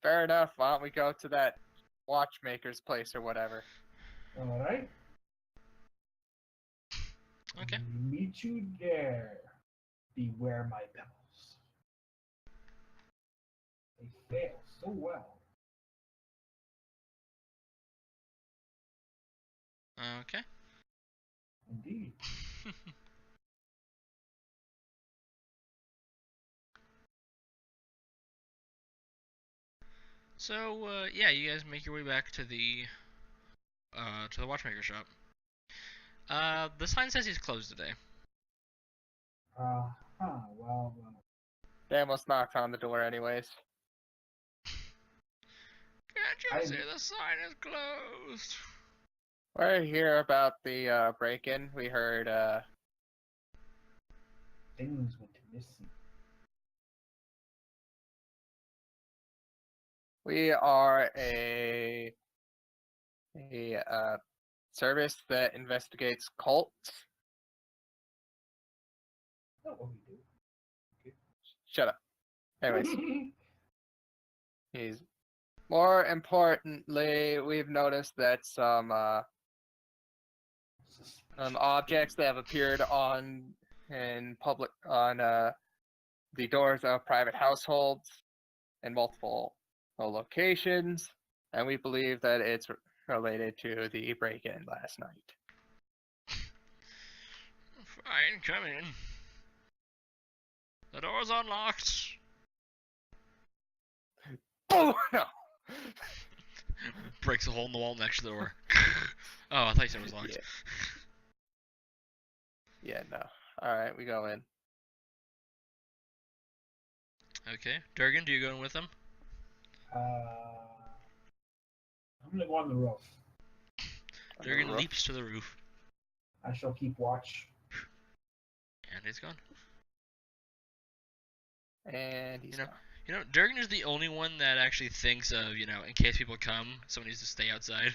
Fair enough. Why don't we go to that watchmaker's place or whatever? Alright? Okay. Meet you there. Beware my pebbles. They fail so well. Okay. Indeed. So, yeah, you guys make your way back to the watchmaker shop. The sign says he's closed today. Well. They almost knocked on the door anyways. Can't you see the sign is closed? We're here about the break-in. We heard Things went missing. we are a service that investigates cults. Not what we Shut up. Anyways, do. he's more importantly, we've noticed that some objects that have appeared in public on the doors of private households in multiple locations, and we believe that it's related to the break-in last night. Fine, come in. The door's unlocked. Oh no! Breaks a hole in the wall next to the door. Oh, I thought you said it was locked. Yeah, no. Alright, we go in. Okay. Durgan, do you go in with them? I'm gonna go on the roof. Durgan roof. leaps to the roof. I shall keep watch. And he's gone. And he's You know, gone. You know, Durgan is the only one that actually thinks of, you know, in case people come, someone needs to stay outside.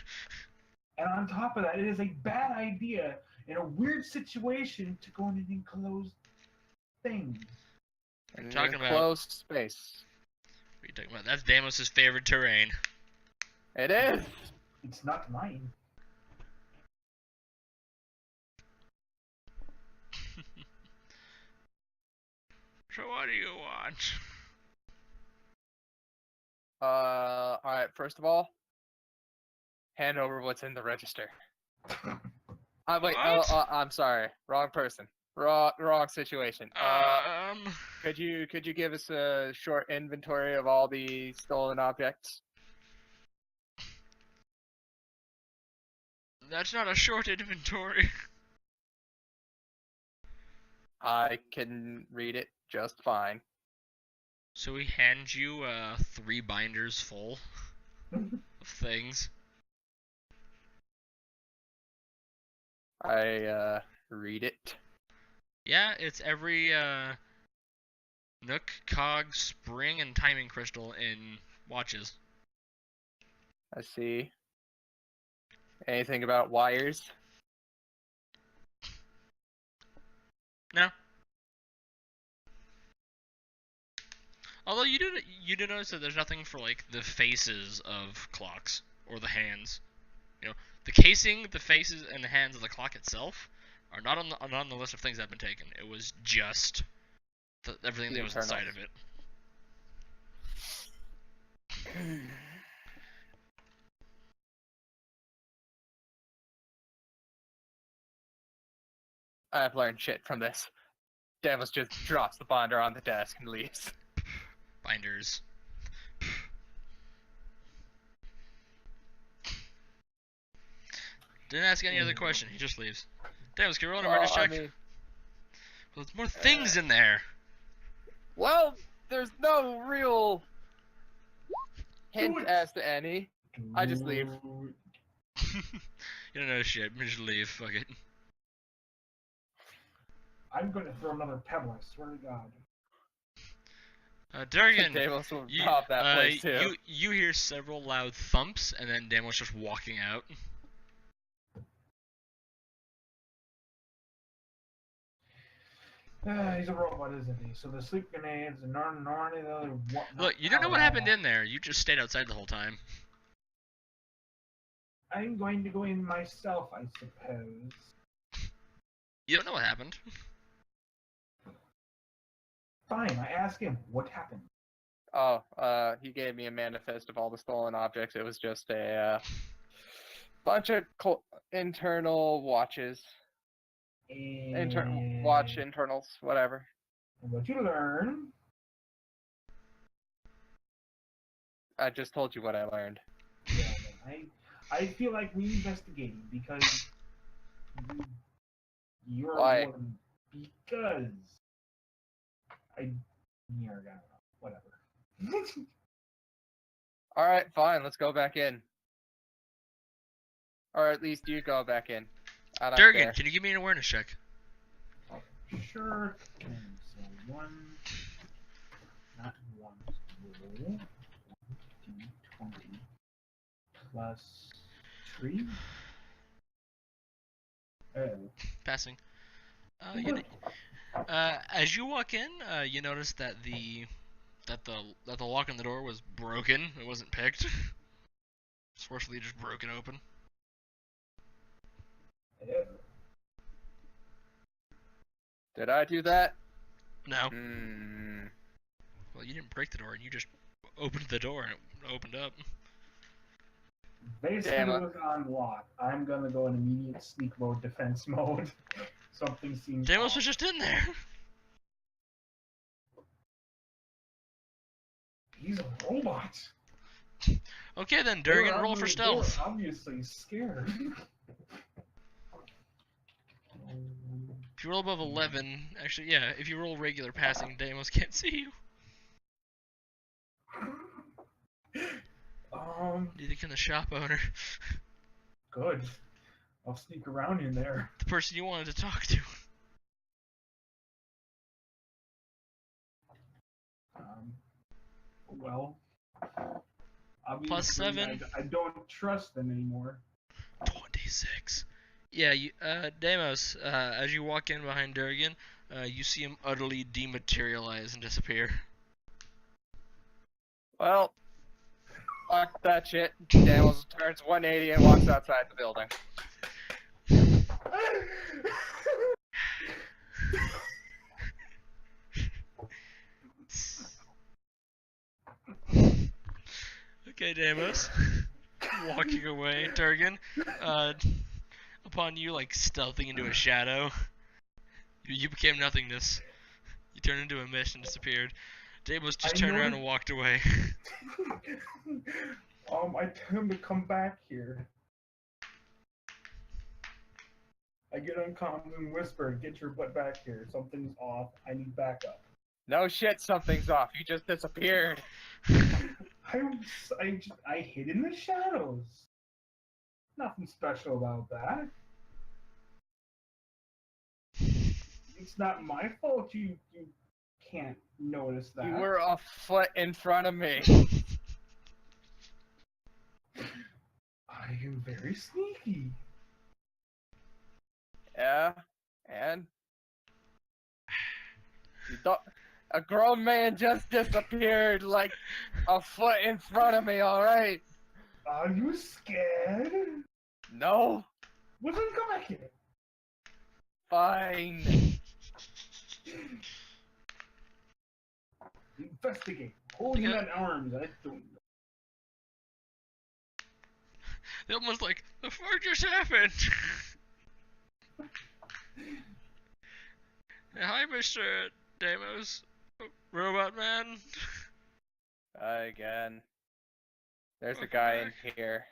And on top of that, it is a bad idea in a weird situation to go in an enclosed thing. In an talking about- enclosed space. What are you talking about? That's Deimos' favorite terrain. It is. It's not mine. So what do you want? All right. First of all, hand over what's in the register. Wait. What? I'm sorry. Wrong person. Wrong situation. Could you give us a short inventory of all the stolen objects? That's not a short inventory. I can read it just fine. So we hand you 3 binders full of things. I read it. Yeah, it's every nook, cog, spring, and timing crystal in watches. I see. Anything about wires? No. Although you do notice that there's nothing for like the faces of clocks or the hands. You know, the casing, the faces, and the hands of the clock itself are not on the list of things that have been taken. It was just everything The that was inside internals. of it. I've learned shit from this. Davos just drops the binder on the desk and leaves. Binders. Didn't ask any other question. He just leaves. Davis, can you roll an awareness check? mean, Well, there's more things in there. well, there's no real hint Do it. as to any. I just leave. You don't know shit. Just leave. Fuck it. I'm going to throw another pebble, I swear to God. Durgan, Davos will you, rob that place too. you hear several loud thumps, and then Damos just walking out. He's a robot, isn't he? So the sleep grenades and any other what? Look, you don't know what happened in there. You just stayed outside the whole time. I'm going to go in myself, I suppose. You don't know what happened. Fine, I ask him what happened. Oh, he gave me a manifest of all the stolen objects. It was just a bunch of internal watches. Watch internals, whatever. And what you learn? I just told you what I learned. Yeah, I feel like reinvestigating because you're Why? a woman. Because I don't know. Whatever. All right, fine. Let's go back in. Or at least you go back in. I don't Durgan, care. can you give me an awareness check? Sure. And so one, not one. Roll 1d20 plus 3. Oh. Passing. As you walk in, you notice that the lock on the door was broken. It wasn't picked. It's forcefully just broken open. Oh. Did I do that? No. Hmm. Well, you didn't break the door. You just opened the door and it opened up. Basically, Damn it it. was on lock. I'm gonna go in immediate sneak mode, defense mode. Something seems. Damos off. was just in there. He's a robot. Okay then, They were Durgan, roll on for the door, stealth. Obviously scared. If you roll above 11, actually, yeah, if you roll regular passing, Damos can't see you. Neither can the shop owner. Good. I'll sneak around in there. The person you wanted to talk to. Well, obviously, +7. I don't trust them anymore. 26. Yeah, Deimos, as you walk in behind Durgan, you see him utterly dematerialize and disappear. Well, fuck that shit. Daniels turns 180 and walks outside the building. Okay, Deimos. Walking away, Durgan. Upon you, like, stealthing into a shadow, you became nothingness. You turned into a mist and disappeared. Deimos just I turned know around it- and walked away. I tell him to come back here. I get uncomfortable and whisper, "Get your butt back here. Something's off. I need backup." No shit, something's off. You just disappeared. I hid in the shadows. Nothing special about that. It's not my fault you can't notice that. You were a foot in front of me. I am very sneaky. Yeah, and you don't. A grown man just disappeared like a foot in front of me. All right. Are you scared? No. Well, then come back here. Fine. Investigate. Hold him Yeah. at arms. I don't know. They're almost like, the fuck just happened? Hi, Mr. Deimos. Robot Man. Again. There's a guy in here.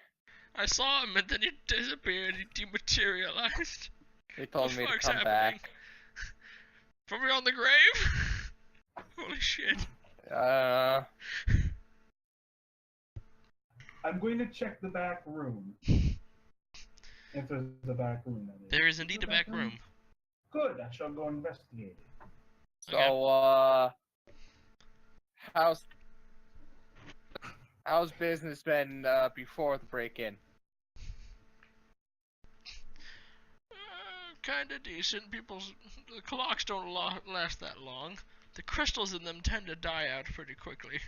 I saw him and then he disappeared. He dematerialized. He told What me the to fuck's come happening? back. From beyond the grave? Holy shit. I'm going to check the back room. If there's a back room, that is. There is indeed a back room. Good. I shall go investigate it. So, how's business been before the break-in? Kinda decent. The clocks don't last that long. The crystals in them tend to die out pretty quickly.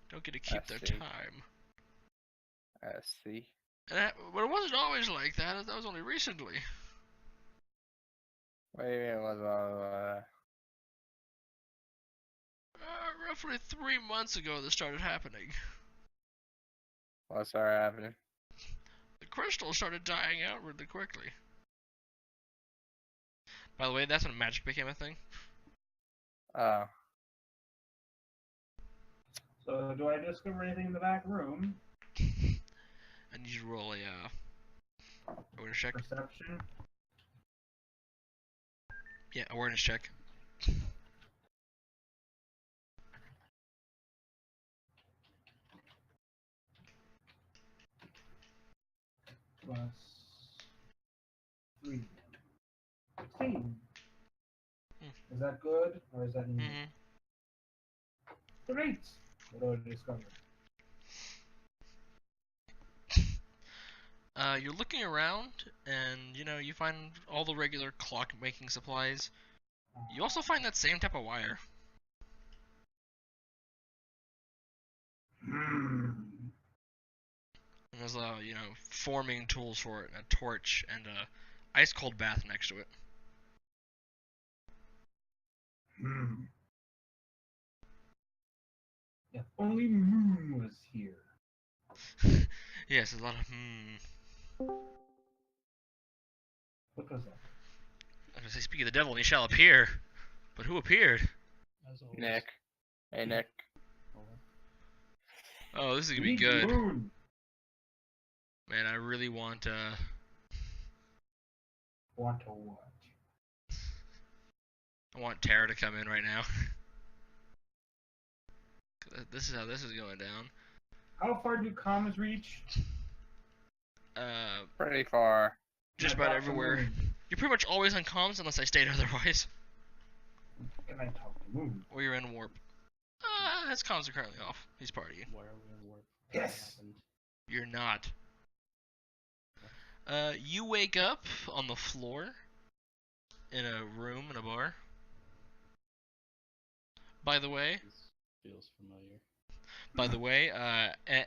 Don't get to keep I their see. time. I see. But it wasn't always like that. That was only recently. Wait a minute, was Roughly 3 months ago, this started happening. what started happening? The crystals started dying out really quickly. By the way, that's when magic became a thing. Oh. So, do I discover anything in the back room? I need you to roll a awareness check. Perception. Yeah, awareness check. Plus 3. 16. Is that good, or is that new? Mm-hmm. Great! What do I discover? You're looking around, and you find all the regular clock making supplies. You also find that same type of wire. Hmm. And there's forming tools for it, a torch, and a ice cold bath next to it. Hmm. If only Moon was here. Yes, there's a lot of What was that? I was gonna say, speak of the devil, and he shall appear. But who appeared? Nick. Hey, Nick. Oh, this is gonna be Need good. Moon. Man, I really want Want to what? I want Tara to come in right now. This is how this is going down. How far do comms reach? Pretty far. Just Can I about talk to everywhere. Moon? You're pretty much always on comms unless I state otherwise. Can I talk to Moon? Or you're in warp. his comms are currently off. He's partying. Where are we in work? Yes. You're not. You wake up on the floor in a room in a bar. By the way, This feels familiar.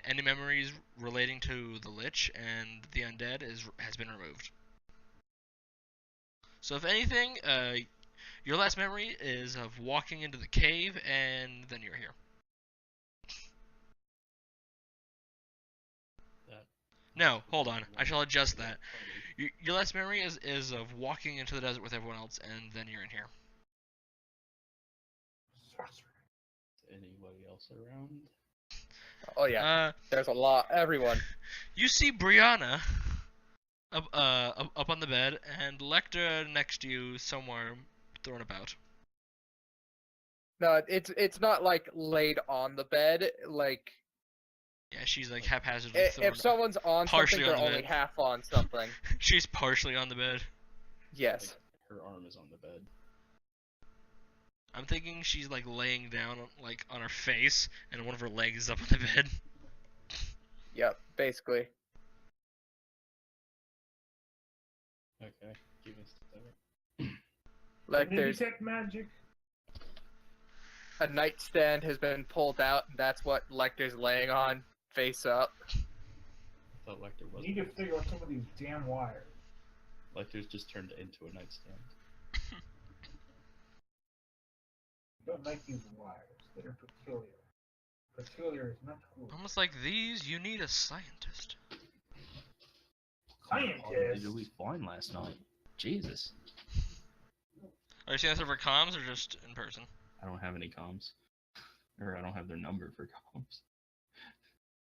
Any memories relating to the Lich and the Undead has been removed. So if anything, your last memory is of walking into the cave and then you're here. That No, hold on. I shall adjust that. Party. Your last memory is of walking into the desert with everyone else and then you're in here. Sorcerer. Is anybody else around? Oh yeah, there's a lot. Everyone. You see Brianna up on the bed and Lecter next to you somewhere thrown about. No, it's not like laid on the bed. Like Yeah, she's like haphazardly thrown. if someone's on partially something, on they're the only bed. half on something. She's partially on the bed. Yes. Like, her arm is on the bed. I'm thinking she's like laying down like on her face and one of her legs is up on the bed. Yep. Basically. Okay, give me a second. Like Can you there's detect magic? a nightstand has been pulled out, and that's what Lecter's laying on, face up. I thought Lecter We was. need to figure out some of these damn wires. Lecter's just turned into a nightstand. I don't like these wires. They're peculiar. Peculiar is not cool. Almost like these, you need a scientist. Oh, Scientist. did we find last night? Jesus. Are you seeing this over comms or just in person? I don't have any comms. Or I don't have their number for comms.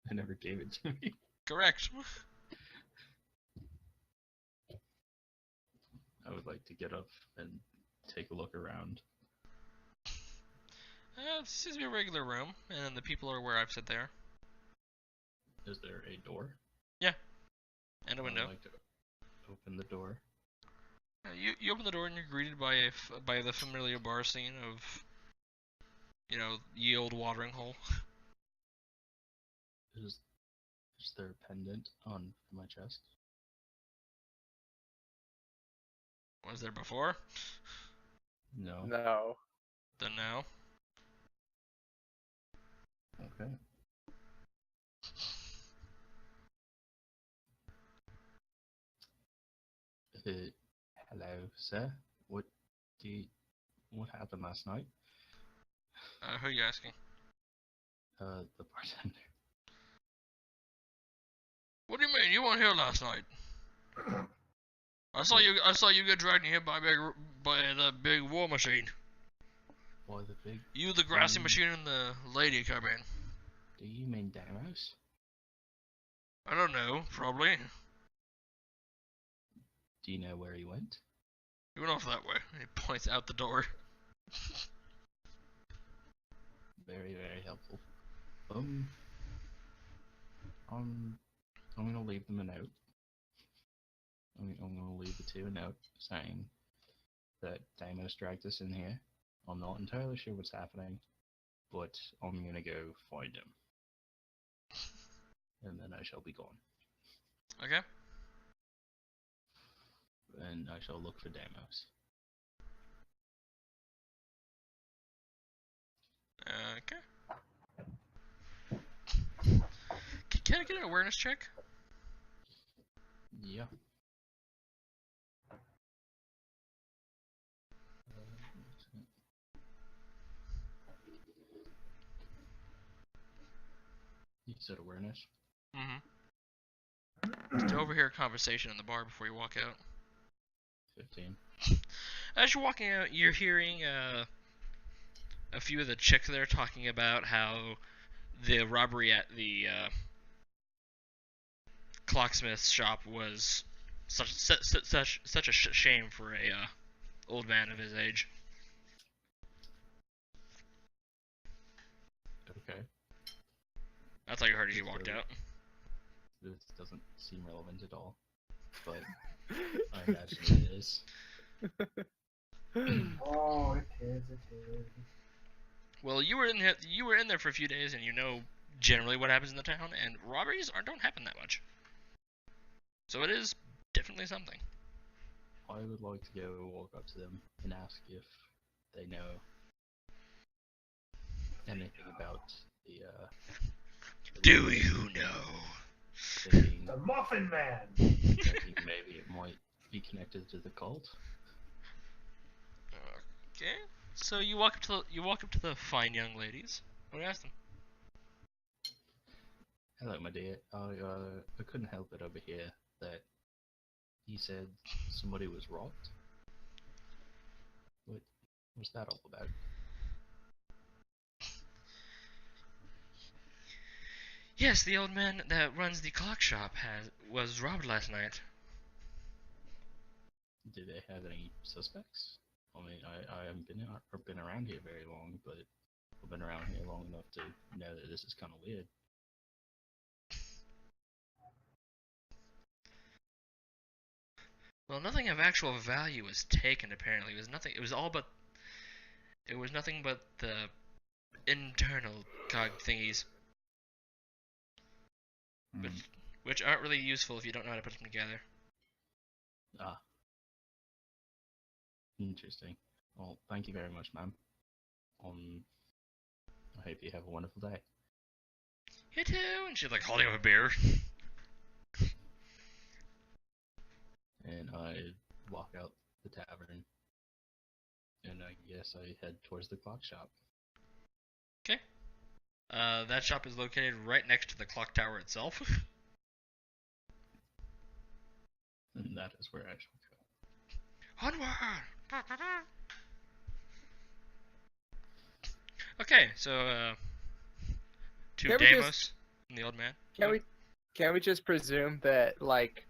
They never gave it to me. Correct. I would like to get up and take a look around. This seems to be a regular room, and then the people are where I've said they are. Is there a door? And a I window. would like to open the door. You open the door and you're greeted by by the familiar bar scene of, you know, ye old watering hole. Is there a pendant on my chest? Was there before? No. No. Then now. Okay. Hello, sir. What happened last night? Who are you asking? The bartender. What do you mean? You weren't here last night. I saw you get dragged in here by the big war machine. Why the big? You, the grassy machine, and the lady come in. Do you mean Damos? I don't know. Probably. Do you know where he went? He went off that way. He points out the door. Very, very helpful. I'm gonna leave them a note. I'm gonna leave the two a note saying that Damos dragged us in here. I'm not entirely sure what's happening, but I'm gonna go find him. And then I shall be gone. Okay. And I shall look for Damos. Okay. Can I get an awareness check? Yeah. You said awareness? Mm-hmm. To overhear a conversation in the bar before you walk out. 15. As you're walking out, you're hearing a few of the chicks there talking about how the robbery at the clocksmith's shop was such a shame for a old man of his age. Okay. That's all you heard as you walked out. This doesn't seem relevant at all, but I imagine it is. Oh, it is, it is. Well, you were in there for a few days, and you know generally what happens in the town, and robberies don't happen that much. So it is definitely something. I would like to go walk up to them and ask if they know anything about the Do you know? thinking, The Muffin Man! thinking maybe it might be connected to the cult. Okay. So you walk up to the fine young ladies. What do you ask them? Hello, my dear. I couldn't help it over here that he said somebody was robbed. What's that all about? Yes, the old man that runs the clock shop was robbed last night. Do they have any suspects? I mean, I haven't been around here very long, but I've been around here long enough to know that this is kind of weird. Well, nothing of actual value was taken. Apparently, it was nothing. It was all but. It was nothing but the internal cog thingies, Hmm. which aren't really useful if you don't know how to put them together. Ah. Interesting. Well, thank you very much, ma'am. I hope you have a wonderful day. You too. And she's like holding up a beer. And I walk out the tavern. And I guess I head towards the clock shop. Okay. That shop is located right next to the clock tower itself. And that is where I shall go. Onward! Okay, so to Can we Deimos just- and the old man. Can we just presume that like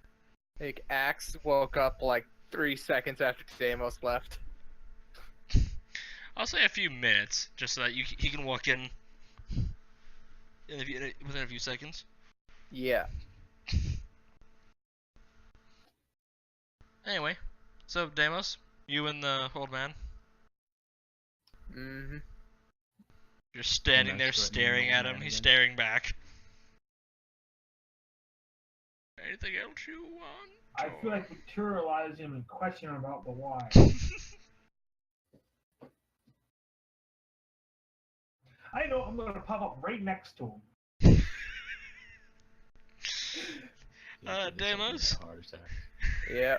Axe woke up like 3 seconds after Deimos left? I'll say a few minutes, just so that he can walk in within a few seconds. Yeah. Anyway, so Deimos, you and the old man, Mm-hmm. you're standing there Nice threatening staring old at him. man He's again. staring back. Anything else you want? I feel like materialize him and question him about the why. I know I'm gonna pop up right next to him. Deimos? A heart attack. Yeah.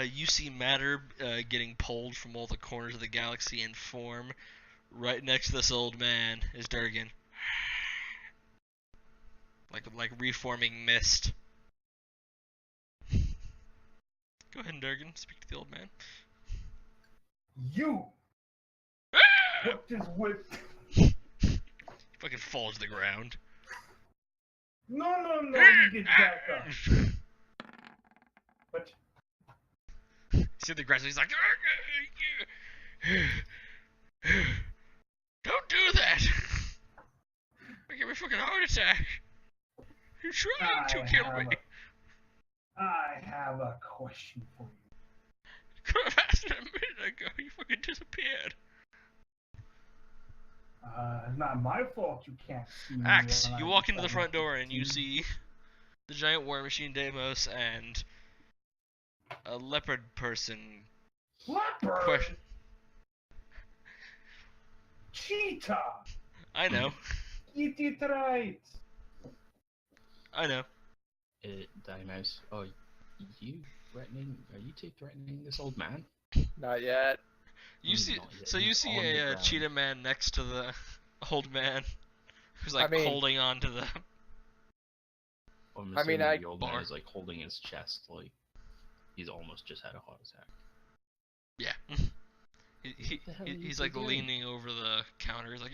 You see matter getting pulled from all the corners of the galaxy and form right next to this old man is Durgan. Like reforming mist. Go ahead, Durgan. Speak to the old man. You put this whip. He fucking falls to the ground. No, you get back up. But See the grass. He's like, don't do that. I give me a fucking heart attack. You're trying to kill me. I have a question for you. Could have asked it a minute ago. You fucking disappeared. It's not my fault you can't see me. Axe, when you I walk into the decide front to door and you see. see the giant war machine Deimos and a leopard person. Leopard! Question. Cheetah! I know. Get it right! I know. Deimos, are you two threatening this old man? Not yet. You see, Not yet. so you He's see on the a ground. cheetah man next to the old man, who's like I mean- holding on to the. I'm I mean, assuming I- the old Bar. man is like holding his chest, like he's almost just had a heart attack. Yeah. What the hell are you He's two like doing? leaning over the counter. He's like,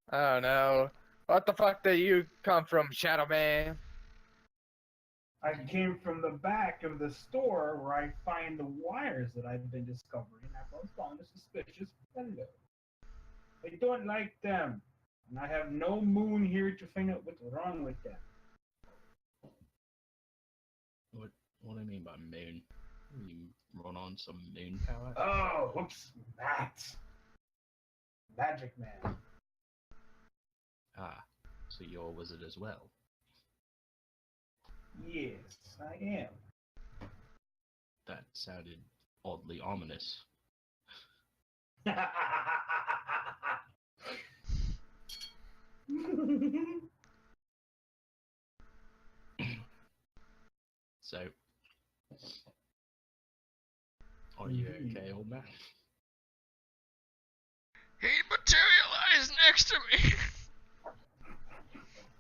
I don't know. What the fuck do you come from, Shadow Man? I came from the back of the store where I find the wires that I've been discovering. I found a suspicious window. I don't like them. And I have no moon here to find out what's wrong with them. What do I mean by moon? You run on some moon power? Oh, whoops, that. Magic man. Ah, so you're a wizard as well. Yes, I am. That sounded oddly ominous. So, are you okay, old man? He materialized next to me.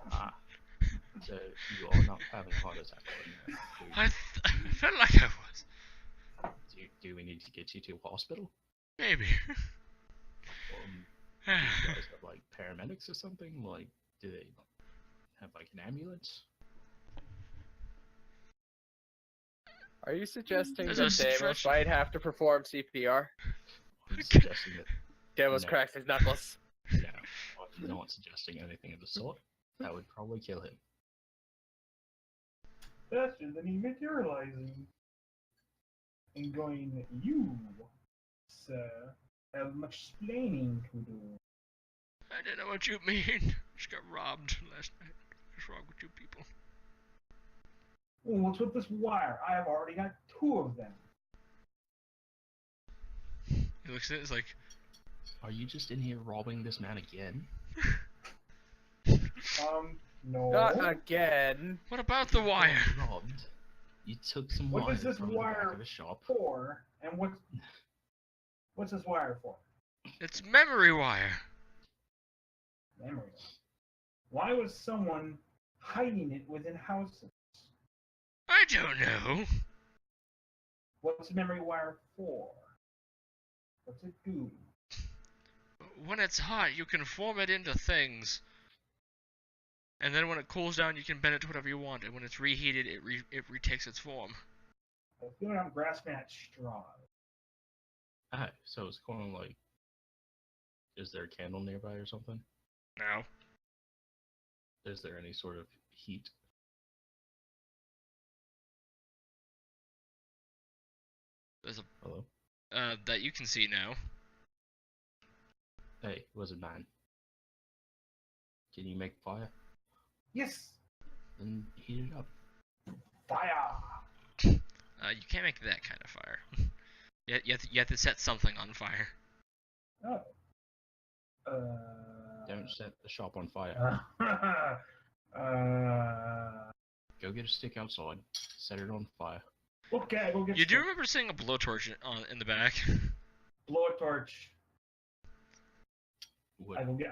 Ah, so you are not having a heart attack right now. I felt like I was. Do we need to get you to a hospital? Maybe. Do you guys have like paramedics or something? Like, do they have like an ambulance? Are you suggesting There's that a Deimos stretch- might have to perform CPR? I'm suggesting that Deimos No. cracks his knuckles. no, I'm not suggesting anything of the sort. That would probably kill him. Faster than he materializing. And going, you, sir, have much explaining to do. I don't know what you mean. Just got robbed last night. What's wrong with you people? Oh, what's with this wire? I have already got 2 of them. He looks at it, it's like, Are you just in here robbing this man again? No. Not again. what about the wire? You got robbed. You took some What wire is this from the back wire of a shop. for? And what's this wire for? It's memory wire. Memory. Why was someone hiding it within houses? I don't know. What's memory wire for? What's it do? When it's hot, you can form it into things. And then when it cools down, you can bend it to whatever you want. And when it's reheated, it retakes its form. I feel like I'm grasping at straws. Ah, so it's kind of like, is there a candle nearby or something? No. Is there any sort of heat? There's Hello? that you can see now. Hey, wizard man. Can you make fire? Yes! Then heat it up. Fire! You can't make that kind of fire. You have to set something on fire. Oh. Don't set the shop on fire. Go get a stick outside. Set it on fire. Okay, go get You do some remember seeing a blowtorch in the back? blowtorch. What, I will get.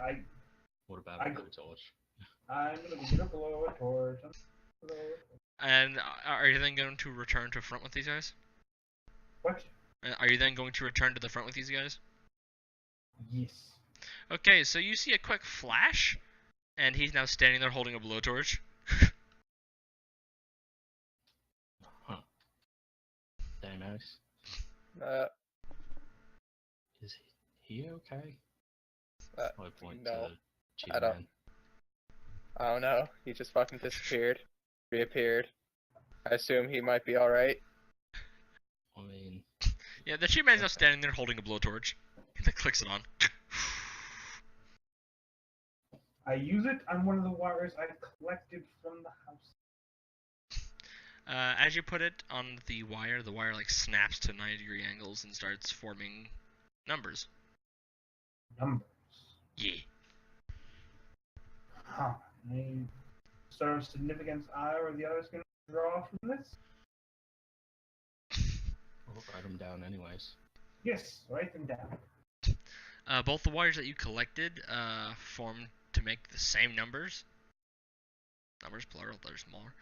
what about I a go- blowtorch? I'm gonna go get a blowtorch. And are you then going to return to front with these guys? What? Are you then going to return to the front with these guys? Yes. Okay, so you see a quick flash, and he's now standing there holding a blowtorch. Huh. Deimos, is he okay? Uh, I point no, to the cheetah I don't- man. I don't know. He just fucking disappeared. Reappeared. I assume he might be alright. I mean, Yeah, the cheap man's now Okay. standing there holding a blowtorch. He then clicks it on. I use it on one of the wires I collected from the house. As you put it on the wire like snaps to 90-degree angles and starts forming numbers. Numbers. Yeah. Huh. Any sort of significance I or the others can draw from this? we'll write them down anyways. Yes, write them down. Both the wires that you collected formed to make the same numbers. Numbers plural, they're smaller.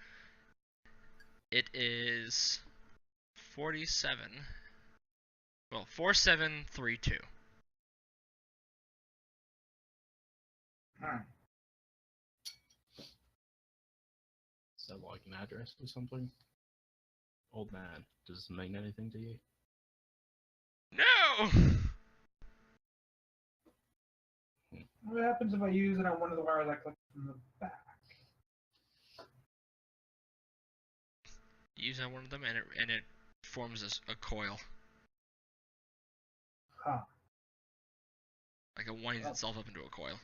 It is 47. Well, 4732. Hmm. Is that like an address or something? Old man, does this mean anything to you? No! What happens if I use it on one of the wires I collected from the back? Use on one of them and it forms a coil. Huh. Like it winds itself up into a coil.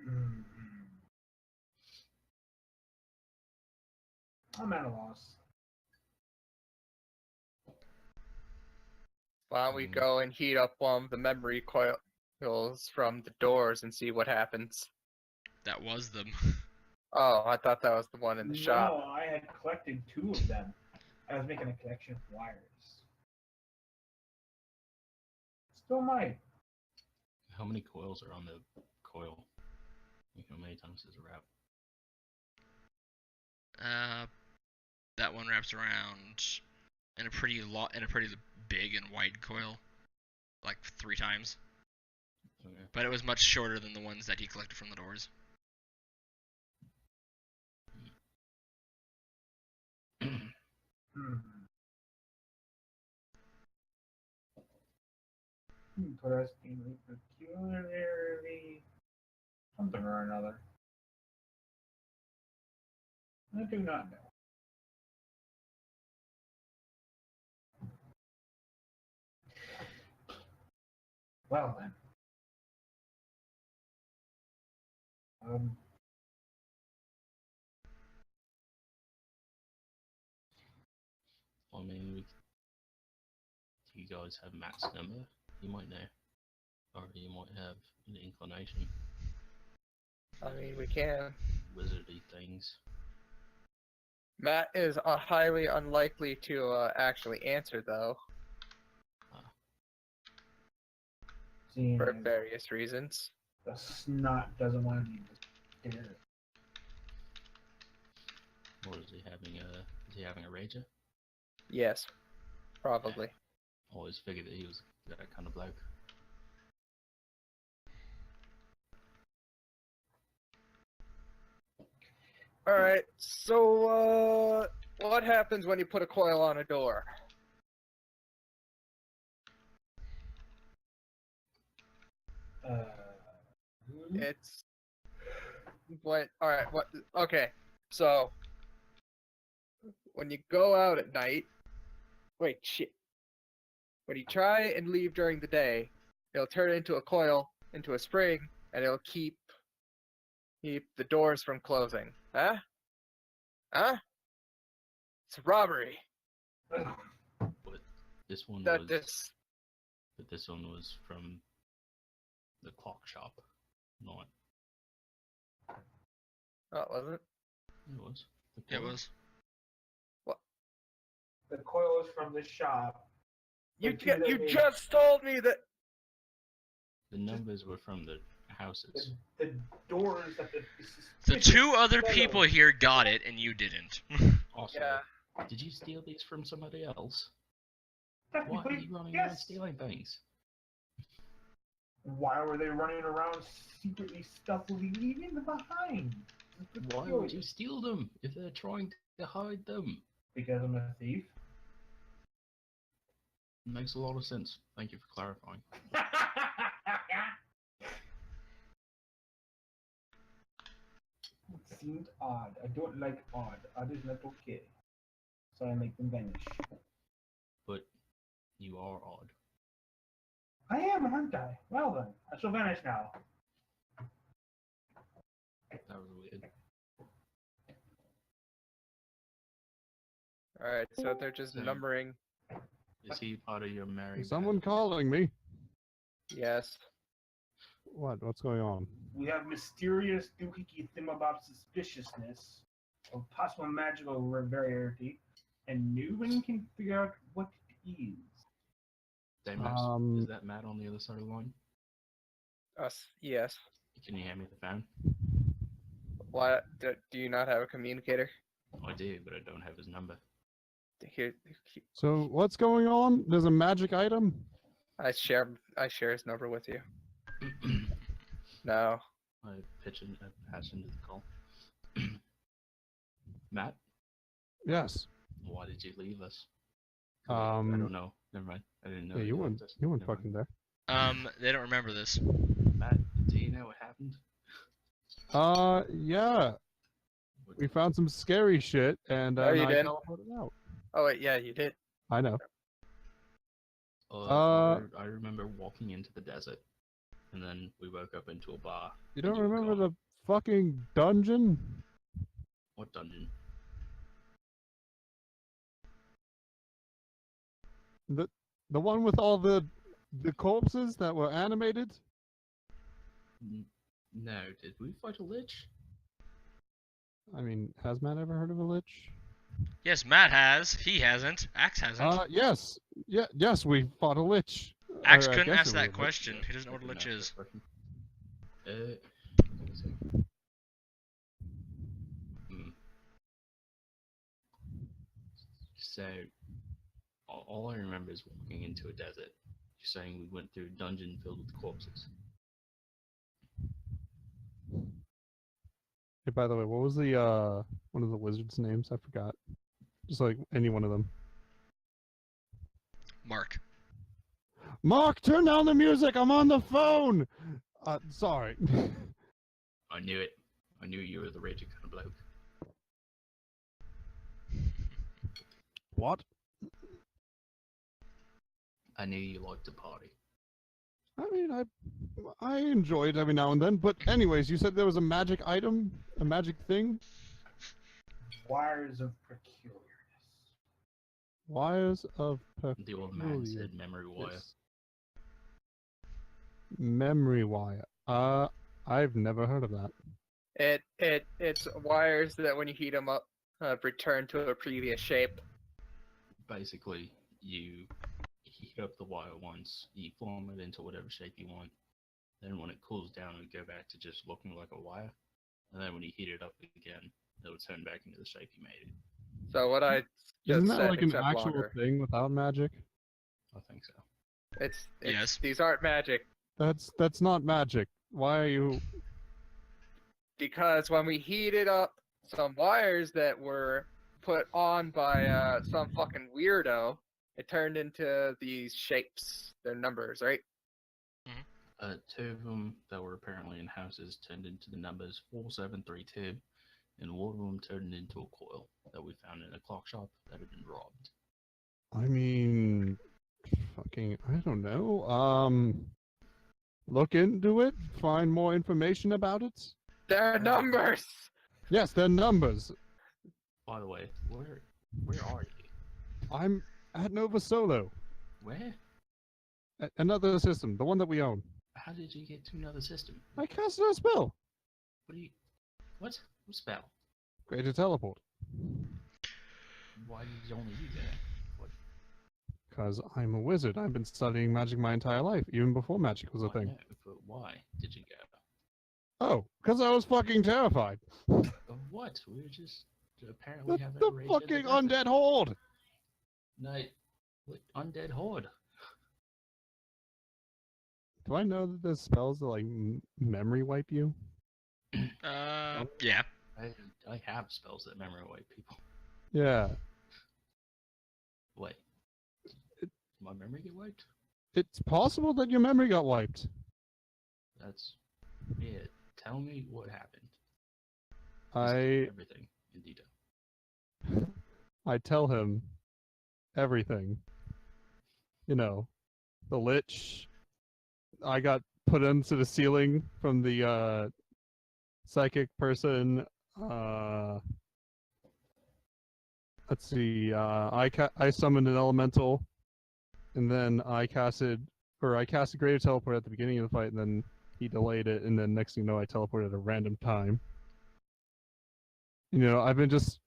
Hmm. I'm at a loss. Why don't we Mm. go and heat up one of the memory coils from the doors and see what happens? That was them. Oh, I thought that was the one in the shop. No, I had collected 2 of them. I was making a collection of wires. Still might. How many coils are on the coil? Like, how many times does it wrap? That one wraps around in a pretty big and wide coil, like 3 times. Okay. But it was much shorter than the ones that he collected from the doors. Interestingly, peculiarly, something or another. I do not know. Well then. I mean, do you guys have Matt's number? You might know. Or you might have an inclination. I mean, we can. Wizardy things. Matt is highly unlikely to actually answer, though, Seeing for as various reasons. the snot doesn't want to be scared. Or is he having a rager? Yes, probably. Always figured that he was that kind of bloke. All right. So, what happens when you put a coil on a door? It's what? All right. What? Okay. So, when you go out at night, wait, shit. When you try and leave during the day, it'll turn into a coil, into a spring, and it'll keep the doors from closing. Huh? Huh? It's a robbery. But this one That was this. but this one was from the clock shop. Not Oh, was it? it was. The It coil. was. The coil is from the shop. You But you you made- just told me that. The numbers were from the houses. The doors that the The 2 other fellow- people here got it, and you didn't. Also, Yeah. did you steal these from somebody else? Why are Technically, you running around yes. stealing things? Why were they running around secretly, stealthily leaving them behind? It's Why peculiar. would you steal them if they're trying to hide them? Because I'm a thief. Makes a lot of sense. Thank you for clarifying. It seemed odd. I don't like odd. Odd is not okay. So I make them vanish. But you are odd. I am, aren't I? Well then, I shall vanish now. That was weird. All right. So they're just So- numbering. Is he part of your married? Is someone calling me? Yes. What? What's going on? We have mysterious doohickey thingamabob suspiciousness of possible magical rarity, and no one can figure out what it is. Damos, is that Matt on the other side of the line? Us. Yes. Can you hand me the phone? Why? Do you not have a communicator? I do, but I don't have his number. Here, So what's going on? There's a magic item? I share his number with you. No. I pass into the call. Matt, Yes. why did you leave us? I don't know. Never mind. I didn't know. Yeah, you weren't. left us. You weren't Never fucking mind. there. They don't remember this. Matt, do you know what happened? Yeah. We found some scary shit, and No, you I didn't. teleported out. Oh wait, yeah, you did. I know. I remember walking into the desert, and then we woke up into a bar. You and don't were remember gone. the fucking dungeon? What dungeon? The one with all the corpses that were animated? No, did we fight a lich? I mean, has Matt ever heard of a lich? Yes, Matt has. He hasn't. Axe hasn't. Yes. Yes, we fought a lich. Axe Or I couldn't guess ask it was that a lich. question. He doesn't know what a Didn't lich ask is. that question. Let me see. Hmm. So, all I remember is walking into a desert. You're saying we went through a dungeon filled with corpses. Hey, by the way, what was the one of the wizards' names? I forgot. Just like any one of them. Mark. Mark, turn down the music. I'm on the phone. Sorry. I knew it. I knew you were the raging kind of bloke. What? I knew you liked to party. I mean, I enjoy it every now and then. But anyways, you said there was a magic item, a magic thing. Wires of peculiarness. Wires of The old man said memory wire. Yes. Memory wire. I've never heard of that. It's wires that when you heat them up, return to a previous shape. Basically, you heat up the wire once, you form it into whatever shape you want. Then when it cools down, it would go back to just looking like a wire. And then when you heat it up again, it would turn back into the shape you made it. So what I Isn't just that said, like an except actual longer. thing without magic? I think so. It's Yes. These aren't magic That's not magic. Why are you? because when we heated up some wires that were put on by some fucking weirdo, it turned into these shapes. They're numbers, right? Two of them that were apparently in houses turned into the numbers 4732, and one of them turned into a coil that we found in a clock shop that had been robbed. I mean, fucking, I don't know. Look into it. Find more information about it. They're numbers. Yes, they're numbers. By the way, where are you? I'm at Nova Solo, Where? another system, the one that we own. How did you get to another system? I casted a spell. What do you? What? What spell? Greater teleport. Why did only you get it? What? Because I'm a wizard. I've been studying magic my entire life, even before magic was a I thing. know, but why did you go? Oh, because I was fucking terrified. Of what? We were just apparently The, have that the rage fucking at the undead horde. No, what undead horde? Do I know that there's spells that like memory wipe you? Yeah. I have spells that memory wipe people. Yeah. Wait, did my memory get wiped? It's possible that your memory got wiped. That's it. Tell me what happened. Just I everything in detail. tell him everything. You know, the lich. I got put into the ceiling from the psychic person. Let's see. I summoned an elemental, and then I casted Greater Teleport at the beginning of the fight, and then he delayed it, and then next thing you know, I teleported at a random time. You know, I've been just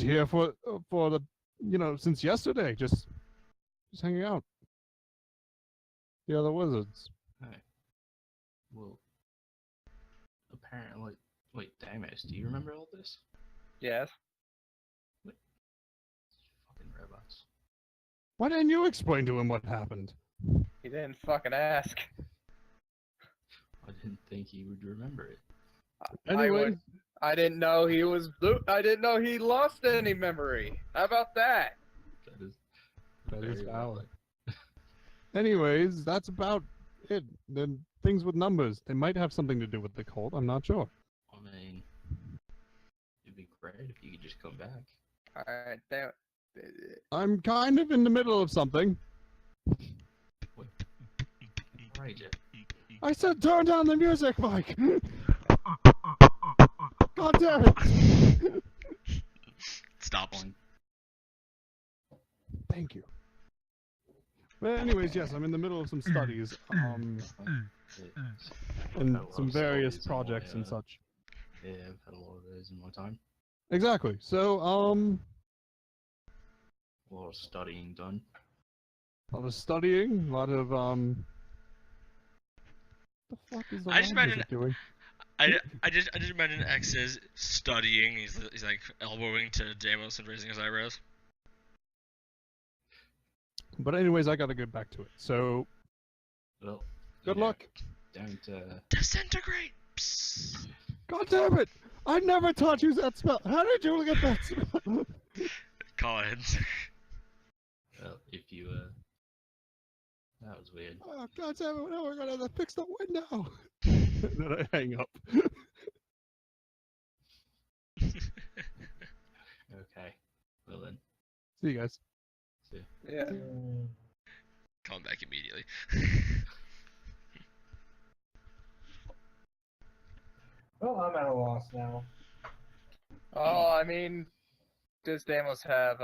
here for the since yesterday, just hanging out. The other wizards. Alright. Well, apparently, wait, Deimos, do you remember all this? Yes. Fucking robots. Why didn't you explain to him what happened? He didn't fucking ask. I didn't think you would remember it. Anyway, I didn't know he was. I didn't know he lost any memory. How about that? That is that is very valid. Anyways, that's about it. Then things with numbers, they might have something to do with the cult. I'm not sure. I mean, it'd be great if you could just come back. All right, damn. I'm kind of in the middle of something. Ranger. I said turn down the music, Mike! God damn it! Stops. Fine. Thank you. But anyways, yes, I'm in the middle of some studies, It's- I've and had a lot some of various stories in my, projects and such. Yeah, I've had a lot of those in my time. Exactly. So, A lot of studying done. a lot of studying, a lot of, the fuck is the I just loud imagine- music doing? I just imagine X is studying. He's like elbowing to Deimos and raising his eyebrows. But anyways, I gotta get back to it. So, Well, good you know, luck. Don't, Disintegrate. Psst. God damn it! I never taught you that spell. How did you get that spell? Collins. well, if you, that was weird. Oh, God damn it! Now we're gonna have to fix the window. Then I hang up. Okay. Well then. See you guys. See. Yeah. Call him back immediately. Well, I'm at a loss now. Oh, I mean, does Deimos have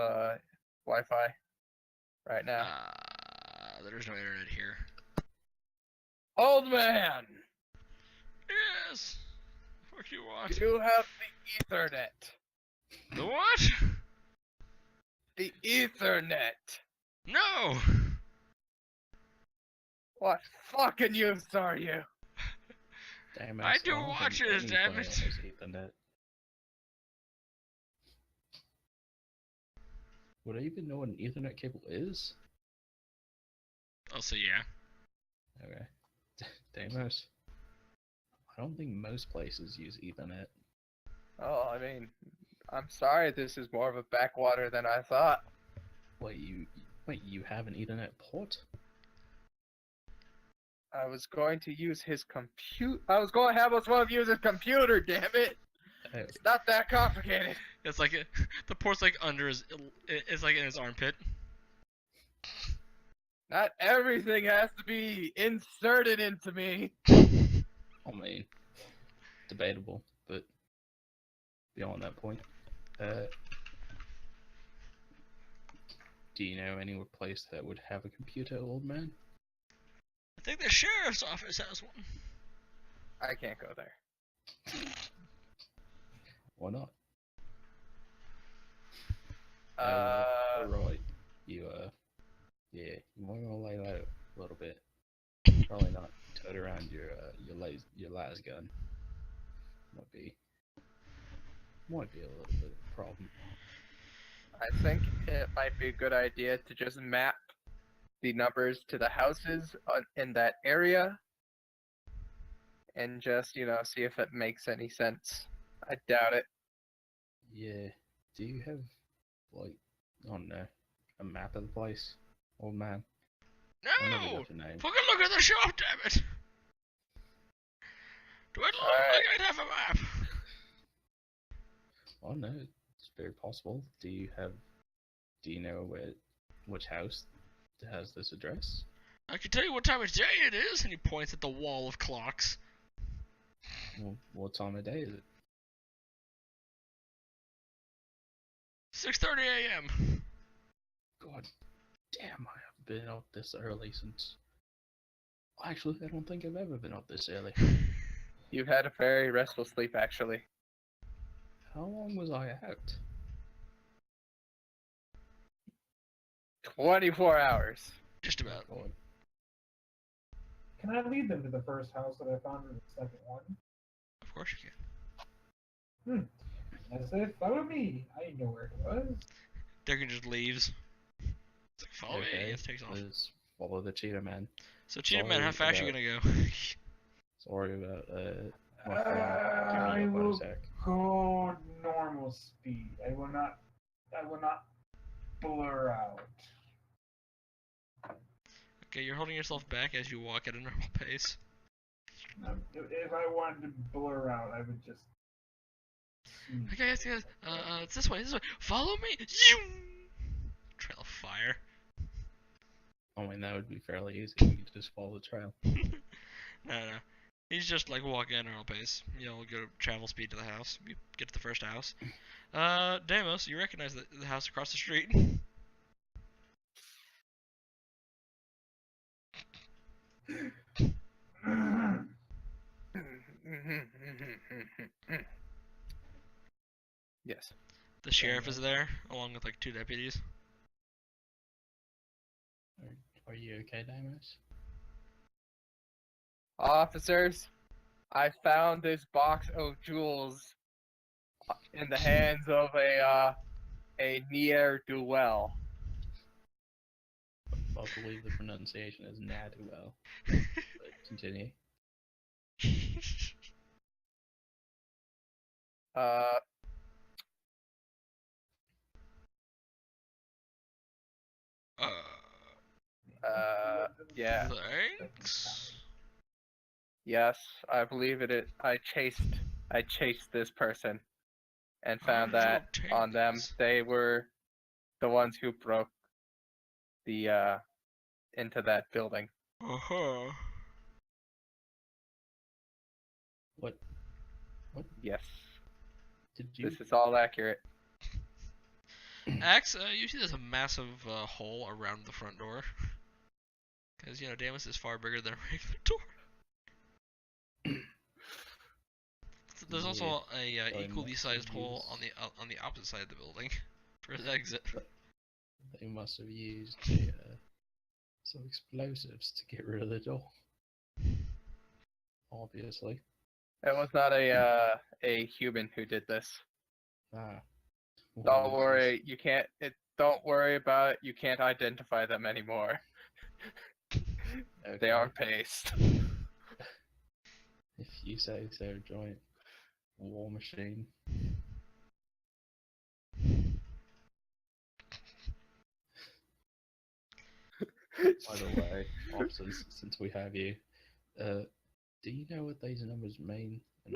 Wi-Fi right now? There's no internet here. Old man, Yes. What do you want? do you have the Ethernet? The what? The Ethernet. No. What fucking use are you? Damn I it, do don't watch think it, any damn player it. has Ethernet. Would I even know what an Ethernet cable is? I'll say yeah. Okay. Deimos. I don't think most places use Ethernet. Oh, I mean, I'm sorry. This is more of a backwater than I thought. Wait, you have an Ethernet port? I was going to use his I was going to have us one use his computer. Damn it! Oh, It's not that complicated. It's like the port's like under his. It's like in his armpit. Not everything has to be inserted into me. I mean, debatable, but beyond that point, do you know any place that would have a computer, old man? I think the sheriff's office has one. I can't go there. Why not? Right. You yeah, you might want to lay low a little bit. Probably not tote around your las gun. Might be a little bit of a problem. I think it might be a good idea to just map the numbers to the houses in that area and just, see if it makes any sense. I doubt it. Yeah. Do you have like, I don't know, a map of the place, old man? I never No. got your name. Fucking look at the shop, damn it. Do it look like I'd have a map? Oh no, it's very possible. Do you know which house has this address? I can tell you what time of day it is, and he points at the wall of clocks. Well, what time of day is it? 6:30 a.m. God damn, I haven't been up this early since. Actually, I don't think I've ever been up this early. You had a very restful sleep, actually. How long was I out? 24 hours. Just about. God. Can I lead them to the first house that I found in the second one? Of course you can. I said, follow me. I didn't know where it was. Durkin just leaves. It's like, follow me. Okay, It takes off. let's follow the cheetah man. So, Cheetah Man, how sorry fast you about- gonna go? Sorry about my friend giving I you a will heart attack. go normal speed. I will not blur out. Okay, you're holding yourself back as you walk at a normal pace. If I wanted to blur out, I would just. Okay, guys, it's this way, Follow me! Trail of fire. I mean, that would be fairly easy. We could just follow the trail. No. He's just like walking at a normal pace. You know, go travel speed to the house. You get to the first house. Deimos, you recognize the house across the street. Yes. The sheriff is there, along with like 2 deputies. Are you okay, Deimos? Officers, I found this box of jewels in the hands of a ne'er-do-well. I believe the pronunciation is Naduel. But continue. Uh, yeah. Thanks. Yes, I believe it is. I chased this person and found that on them they were the ones who broke the into that building. Uh-huh. What Yes, did you? this is all accurate. Axe, you see there's a massive hole around the front door. Because, you know, Damus is far bigger than a regular door. There's also a equally sized hole on the opposite side of the building for his exit. They must have used some explosives to get rid of the door. Obviously. It was not a human who did this. Ah. Don't worry, you can't. Don't worry about it. You can't identify them anymore. Okay. They are paste. If you say so, Giant War Machine. By the way, officers, since we have you, do you know what these numbers mean? And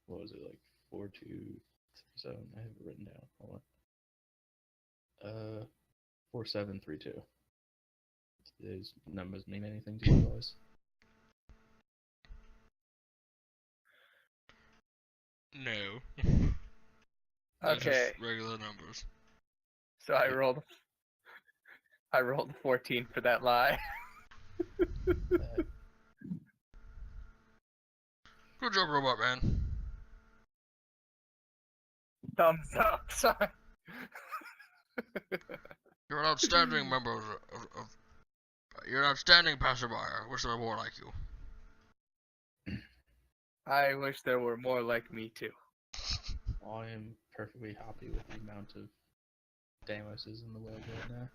what was it, like 4237? I have it written down. Hold on. 4732. Do those numbers mean anything to you guys? No. They're just Okay, regular numbers. so I rolled a 14 for that lie. Good job, Robot Man. Thumbs up. Sorry. You're an outstanding member of you're an outstanding passerby. I wish there were more like you. I wish there were more like me too. I am perfectly happy with the amount of Deimoses in the world right now.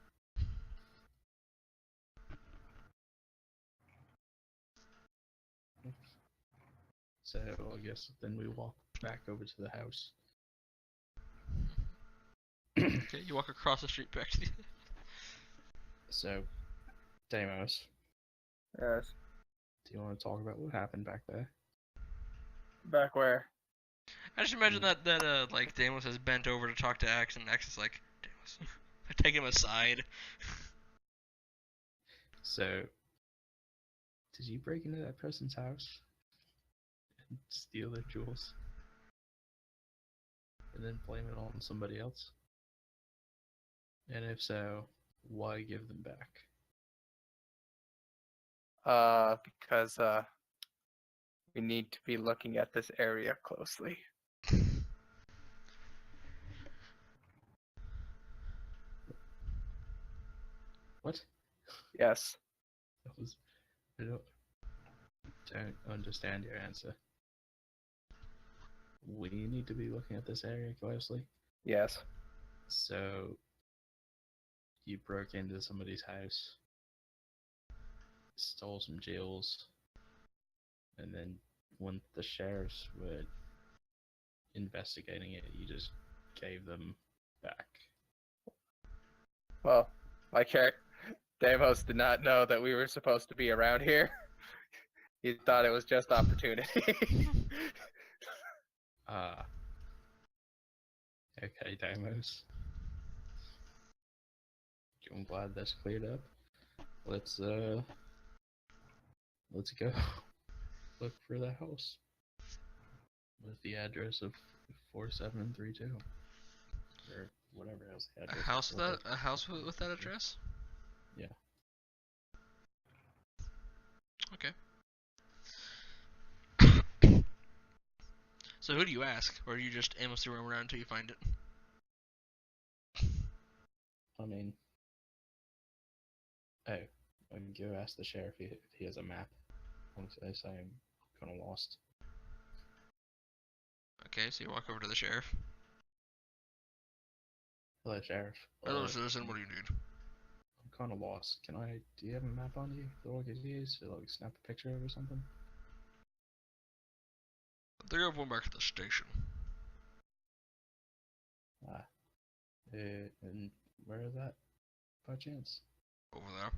So I guess then we walk back over to the house. Okay, you walk across the street back to the. So, Deimos, Yes. do you want to talk about what happened back there? Back where? I just imagine that like Deimos has bent over to talk to Axe, and Axe is like, Deimos, I take him aside. So, did you break into that person's house and steal their jewels? And then blame it on somebody else? And if so, why give them back? Because we need to be looking at this area closely. What? Yes. That was. I don't understand your answer. We need to be looking at this area closely. Yes. So, you broke into somebody's house, stole some jewels, and then when the sheriffs were investigating it, you just gave them back. Well, my character, Deimos, did not know that we were supposed to be around here. He thought it was just opportunity. Ah. Okay, Deimos. I'm glad that's cleared up. Let's go look for the house with the address of 4732 or whatever else the A address house is. with that, a house with that address? Yeah. Okay. So who do you ask, or do you just aimlessly roam around until you find it? I mean, oh, I can go ask the sheriff if he has a map. Once I say I'm kind of lost. Okay, so you walk over to the sheriff. Hello, sheriff. Hello, citizen. What do you need? I'm kind of lost. Do you have a map on you that I could use to like snap a picture of or something? I think I'm going back to the station. And where is that, by chance? Over there.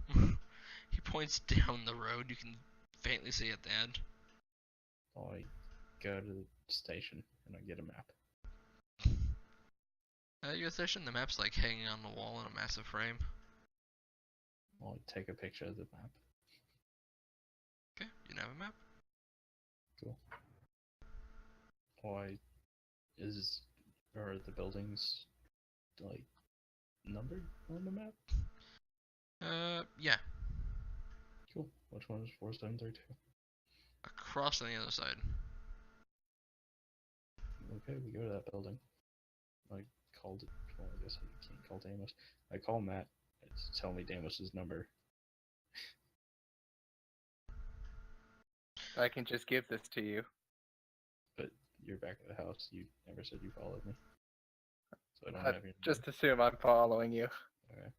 He points down the road. You can faintly see at the end. I go to the station and I get a map. Your station. The map's like hanging on the wall in a massive frame. I take a picture of the map. Okay, you have a map. Cool. Are the buildings like numbered on the map? Yeah. Cool. Which one is 4732? Across on the other side. Okay, we go to that building. I called it. Well, I guess I can't call Damos. I call Matt. It's tell me Damos's number. I can just give this to you. But you're back at the house. You never said you followed me. So I don't I have your just number. assume I'm following you. Okay.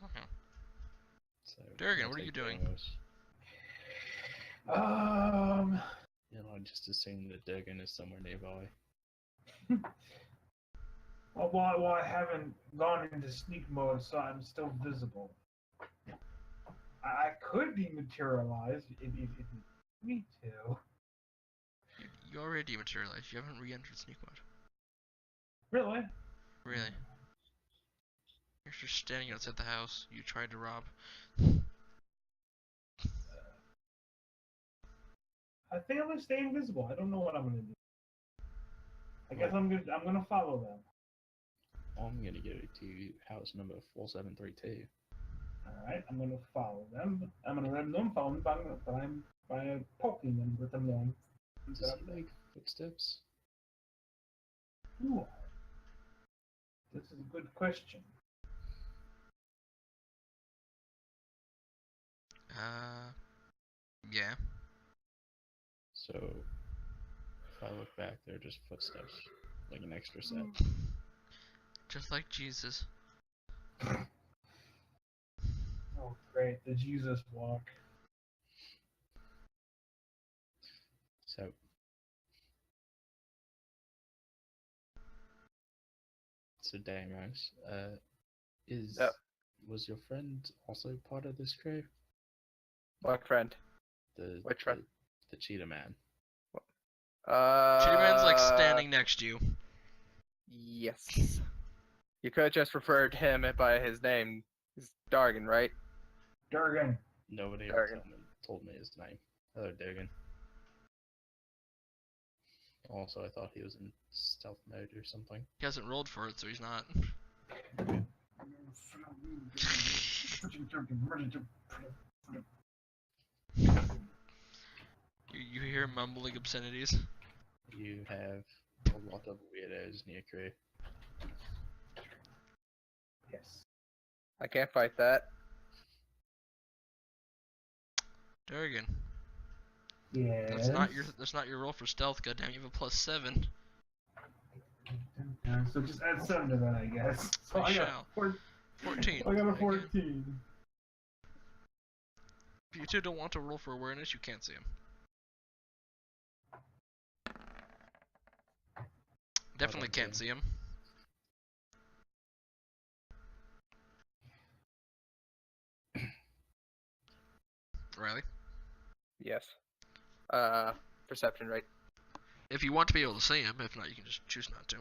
Okay. So Durgan, I'll what are you take doing? Damos. I just assume that Durgan is somewhere nearby. Well, I haven't gone into sneak mode, so I'm still visible. I could dematerialize if you need me to. You already dematerialized. You haven't re-entered sneak mode. Really? Really? You're just standing outside the house you tried to rob. I think I'm gonna stay invisible. I don't know what I'm gonna do. I guess I'm gonna follow them. I'm gonna go to house number 4732. Alright, I'm gonna follow them. I'm gonna let them follow me, but I'm by poking them with them knowing Does that he make footsteps? Ooh. This is a good question. Yeah. So if I look back, they're just footsteps, like an extra set. Just like Jesus. Oh, great, the Jesus walk. So Damos, Yep. was your friend also part of this crew? What friend? Which friend? The Cheetah Man. Cheetah Man's like standing next to you. Yes. You could have just referred him by his name. He's Dargan, right? Durgan. Nobody Durgan. told me his name. Hello, Durgan. Also, I thought he was in stealth mode or something. He hasn't rolled for it, so he's not. You hear mumbling obscenities. You have a lot of weirdos in your crew. Yes. I can't fight that. Durgan. Yes. That's not your roll for stealth. Goddamn, you have a +7. So just add 7 to that, I guess. So I got 14. I got a Again. 14. If you two don't want to roll for awareness, you can't see him. Definitely can't see him. Riley? Yes. Perception, right? If you want to be able to see him, if not, you can just choose not to.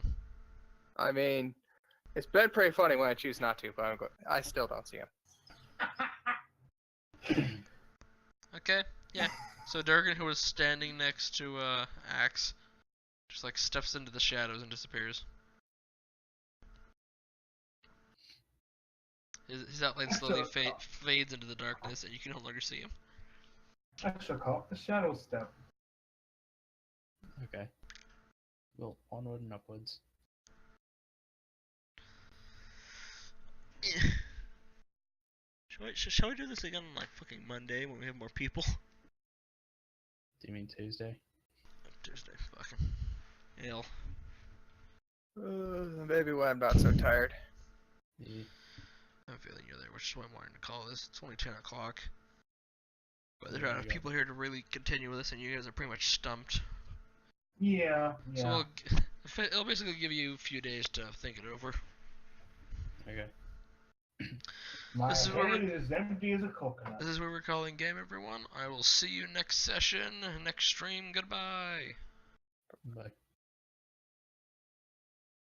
I mean, It's been pretty funny when I choose not to, but I still don't see him. Okay, yeah. So Durgan, who was standing next to Axe, just like steps into the shadows and disappears. His outline slowly fades into the darkness, and you can no longer see him. I shall call it the shadow step. Okay. Well, onward and upwards. Shall we do this again on like fucking Monday when we have more people? Do you mean Tuesday? Tuesday, fucking hell. Maybe when I'm not so tired. Yeah. I'm feeling you're there, which is why I'm wanting to call this. It's only 10 o'clock. But there's Yeah, not enough yeah. people here to really continue with this, and you guys are pretty much stumped. Yeah, yeah. So it'll basically give you a few days to think it over. Okay. My this is where head is empty as a coconut. This is where we're calling game, everyone. I will see you next session, next stream. Goodbye. Bye.